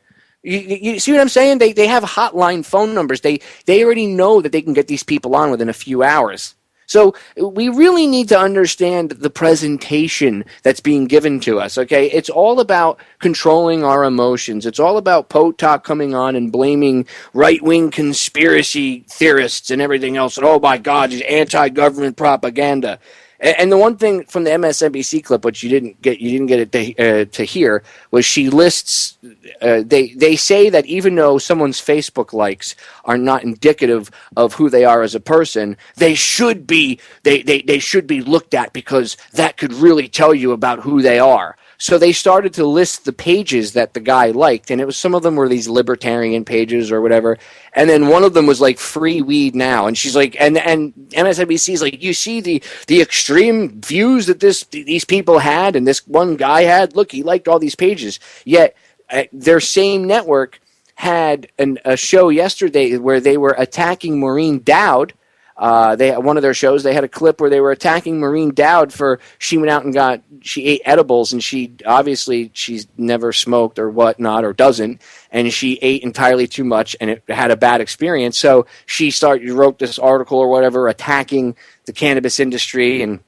You see what I'm saying? They have hotline phone numbers. They already know that they can get these people on within a few hours. So we really need to understand the presentation that's being given to us, okay? It's all about controlling our emotions. It's all about Potok coming on and blaming right-wing conspiracy theorists and everything else. And, oh, my God, it's anti-government propaganda. And the one thing from the MSNBC clip, which you didn't get it to hear, was she lists. They say that even though someone's Facebook likes are not indicative of who they are as a person, they should be looked at because that could really tell you about who they are. So they started to list the pages that the guy liked, and some of them were these libertarian pages or whatever, and then one of them was like free weed now, and she's like, and MSNBC is like, you see the extreme views that these people had, and this one guy had. Look, he liked all these pages. Yet their same network had a show yesterday where they were attacking Maureen Dowd. One of their shows, they had a clip where they were attacking Maureen Dowd for she went out and she ate edibles, and she's never smoked or whatnot or doesn't, and she ate entirely too much and it had a bad experience. So she wrote this article or whatever attacking the cannabis industry and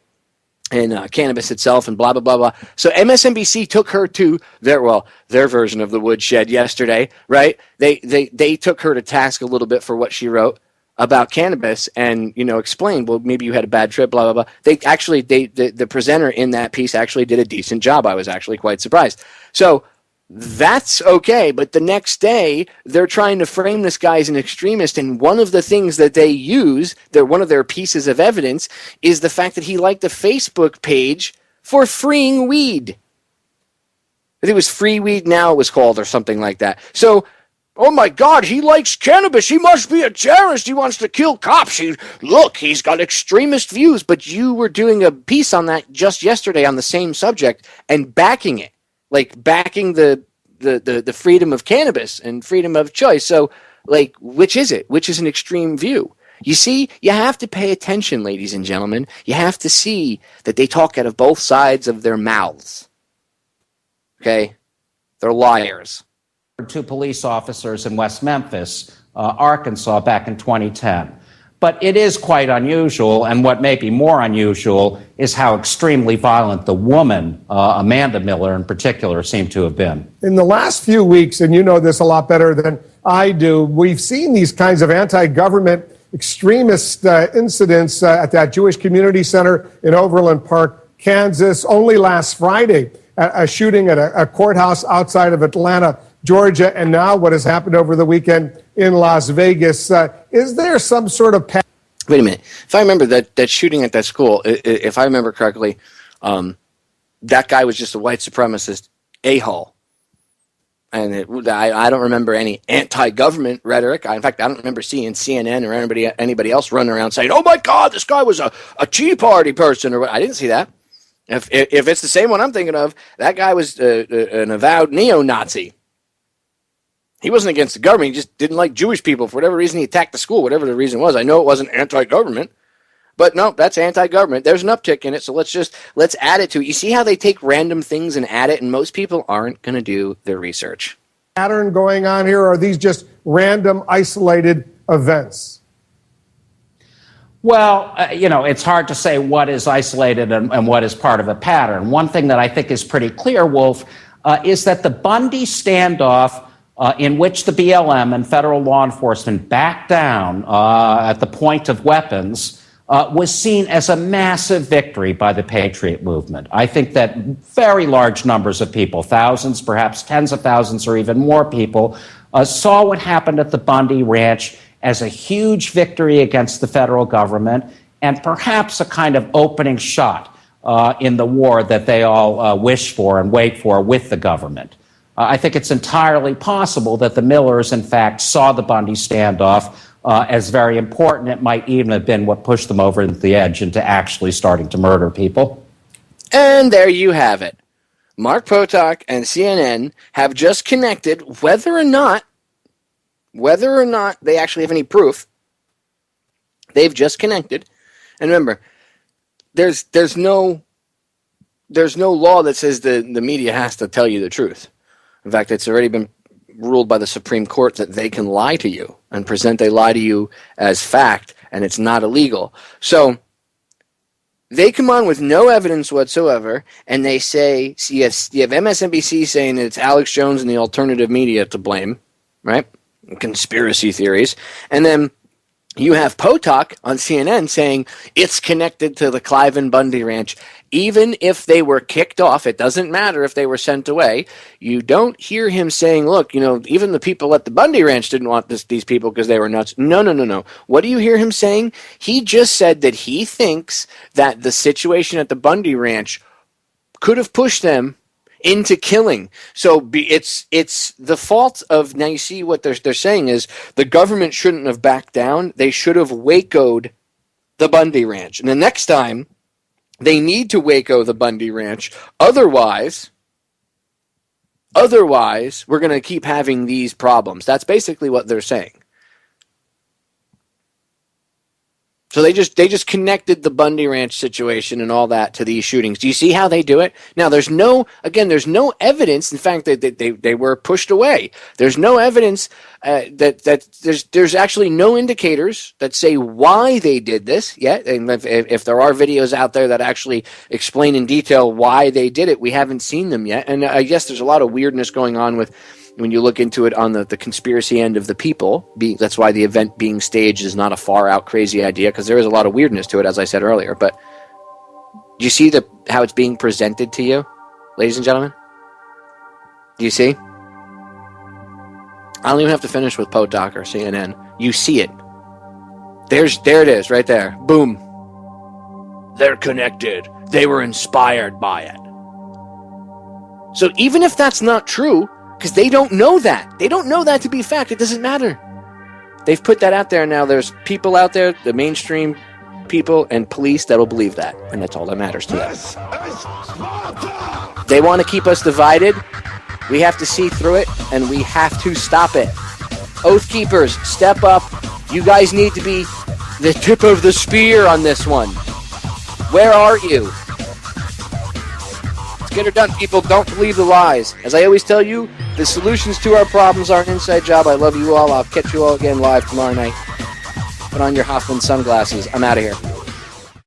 cannabis itself and blah, blah, blah, blah. So MSNBC took her to their version of the Woodshed yesterday, right? They took her to task a little bit for what she wrote about cannabis and, explained, well, maybe you had a bad trip, blah, blah, blah. The presenter in that piece actually did a decent job. I was actually quite surprised. So that's okay. But the next day, they're trying to frame this guy as an extremist. And one of the things that they use, one of their pieces of evidence, is the fact that he liked a Facebook page for freeing weed. I think it was Free Weed Now it was called or something like that. So, oh my God, he likes cannabis. He must be a terrorist. He wants to kill cops. He's got extremist views. But you were doing a piece on that just yesterday on the same subject and backing it, like backing the freedom of cannabis and freedom of choice. So, like, which is it? Which is an extreme view? You see, you have to pay attention, ladies and gentlemen. You have to see that they talk out of both sides of their mouths. Okay? They're liars. 2 police officers in West Memphis, Arkansas, back in 2010. But it is quite unusual, and what may be more unusual is how extremely violent the woman, Amanda Miller in particular, seemed to have been. In the last few weeks, and you know this a lot better than I do, we've seen these kinds of anti-government extremist incidents at that Jewish Community Center in Overland Park, Kansas. Only last Friday, a shooting at a courthouse outside of Atlanta, Georgia, and now what has happened over the weekend in Las Vegas. Is there some sort of Wait a minute. If I remember that shooting at that school, if I remember correctly, that guy was just a white supremacist a-hole. And I don't remember any anti-government rhetoric. In fact, I don't remember seeing CNN or anybody else running around saying, oh, my God, this guy was a Tea Party person. Or what. I didn't see that. If it's the same one I'm thinking of, that guy was an avowed neo-Nazi. He wasn't against the government. He just didn't like Jewish people. For whatever reason, he attacked the school, whatever the reason was. I know it wasn't anti-government, but no, that's anti-government. There's an uptick in it, so let's add it to it. You see how they take random things and add it, and most people aren't going to do their research. Pattern going on here, or are these just random, isolated events? Well, it's hard to say what is isolated and what is part of a pattern. One thing that I think is pretty clear, Wolf, is that the Bundy standoff in which the BLM and federal law enforcement backed down at the point of weapons was seen as a massive victory by the Patriot movement. I think that very large numbers of people, thousands, perhaps tens of thousands or even more people, saw what happened at the Bundy Ranch as a huge victory against the federal government and perhaps a kind of opening shot in the war that they all wish for and wait for with the government. I think it's entirely possible that the Millers, in fact, saw the Bundy standoff as very important. It might even have been what pushed them over the edge into actually starting to murder people. And there you have it. Mark Potok and CNN have just connected whether or not they actually have any proof. They've just connected. And remember, there's no law that says the media has to tell you the truth. In fact, it's already been ruled by the Supreme Court that they can lie to you and present a lie to you as fact, and it's not illegal. So they come on with no evidence whatsoever, and they say, so you have MSNBC saying that it's Alex Jones and the alternative media to blame, right? Conspiracy theories. And then you have Potok on CNN saying it's connected to the Clive and Bundy Ranch. Even if they were kicked off, it doesn't matter if they were sent away. You don't hear him saying, look, even the people at the Bundy Ranch didn't want these people because they were nuts. No. What do you hear him saying? He just said that he thinks that the situation at the Bundy Ranch could have pushed them into killing. So it's the fault of, now you see what they're saying is the government shouldn't have backed down. They should have Waco'd the Bundy Ranch. And the next time they need to Waco the Bundy Ranch. Otherwise, we're going to keep having these problems. That's basically what they're saying. So they just connected the Bundy Ranch situation and all that to these shootings. Do you see how they do it? Now, there's no evidence. In fact, they were pushed away. There's no evidence that there's actually no indicators that say why they did this yet. And if there are videos out there that actually explain in detail why they did it, we haven't seen them yet. And I guess there's a lot of weirdness going on with when you look into it on the conspiracy end of the people. That's why the event being staged is not a far-out crazy idea, because there is a lot of weirdness to it, as I said earlier. But do you see how it's being presented to you, ladies and gentlemen? Do you see? I don't even have to finish with Potok or CNN. You see it. There it is, right there. Boom. They're connected. They were inspired by it. So even if that's not true, because they don't know that. They don't know that to be fact. It doesn't matter. They've put that out there. Now there's people out there, the mainstream people and police, that'll believe that. And that's all that matters to them. They want to keep us divided. We have to see through it, and we have to stop it. Oath Keepers, step up. You guys need to be the tip of the spear on this one. Where are you? Get her done, people. Don't believe the lies. As I always tell you, the solutions to our problems are an inside job. I love you all. I'll catch you all again live tomorrow night. Put on your Hoffman sunglasses. I'm out of here.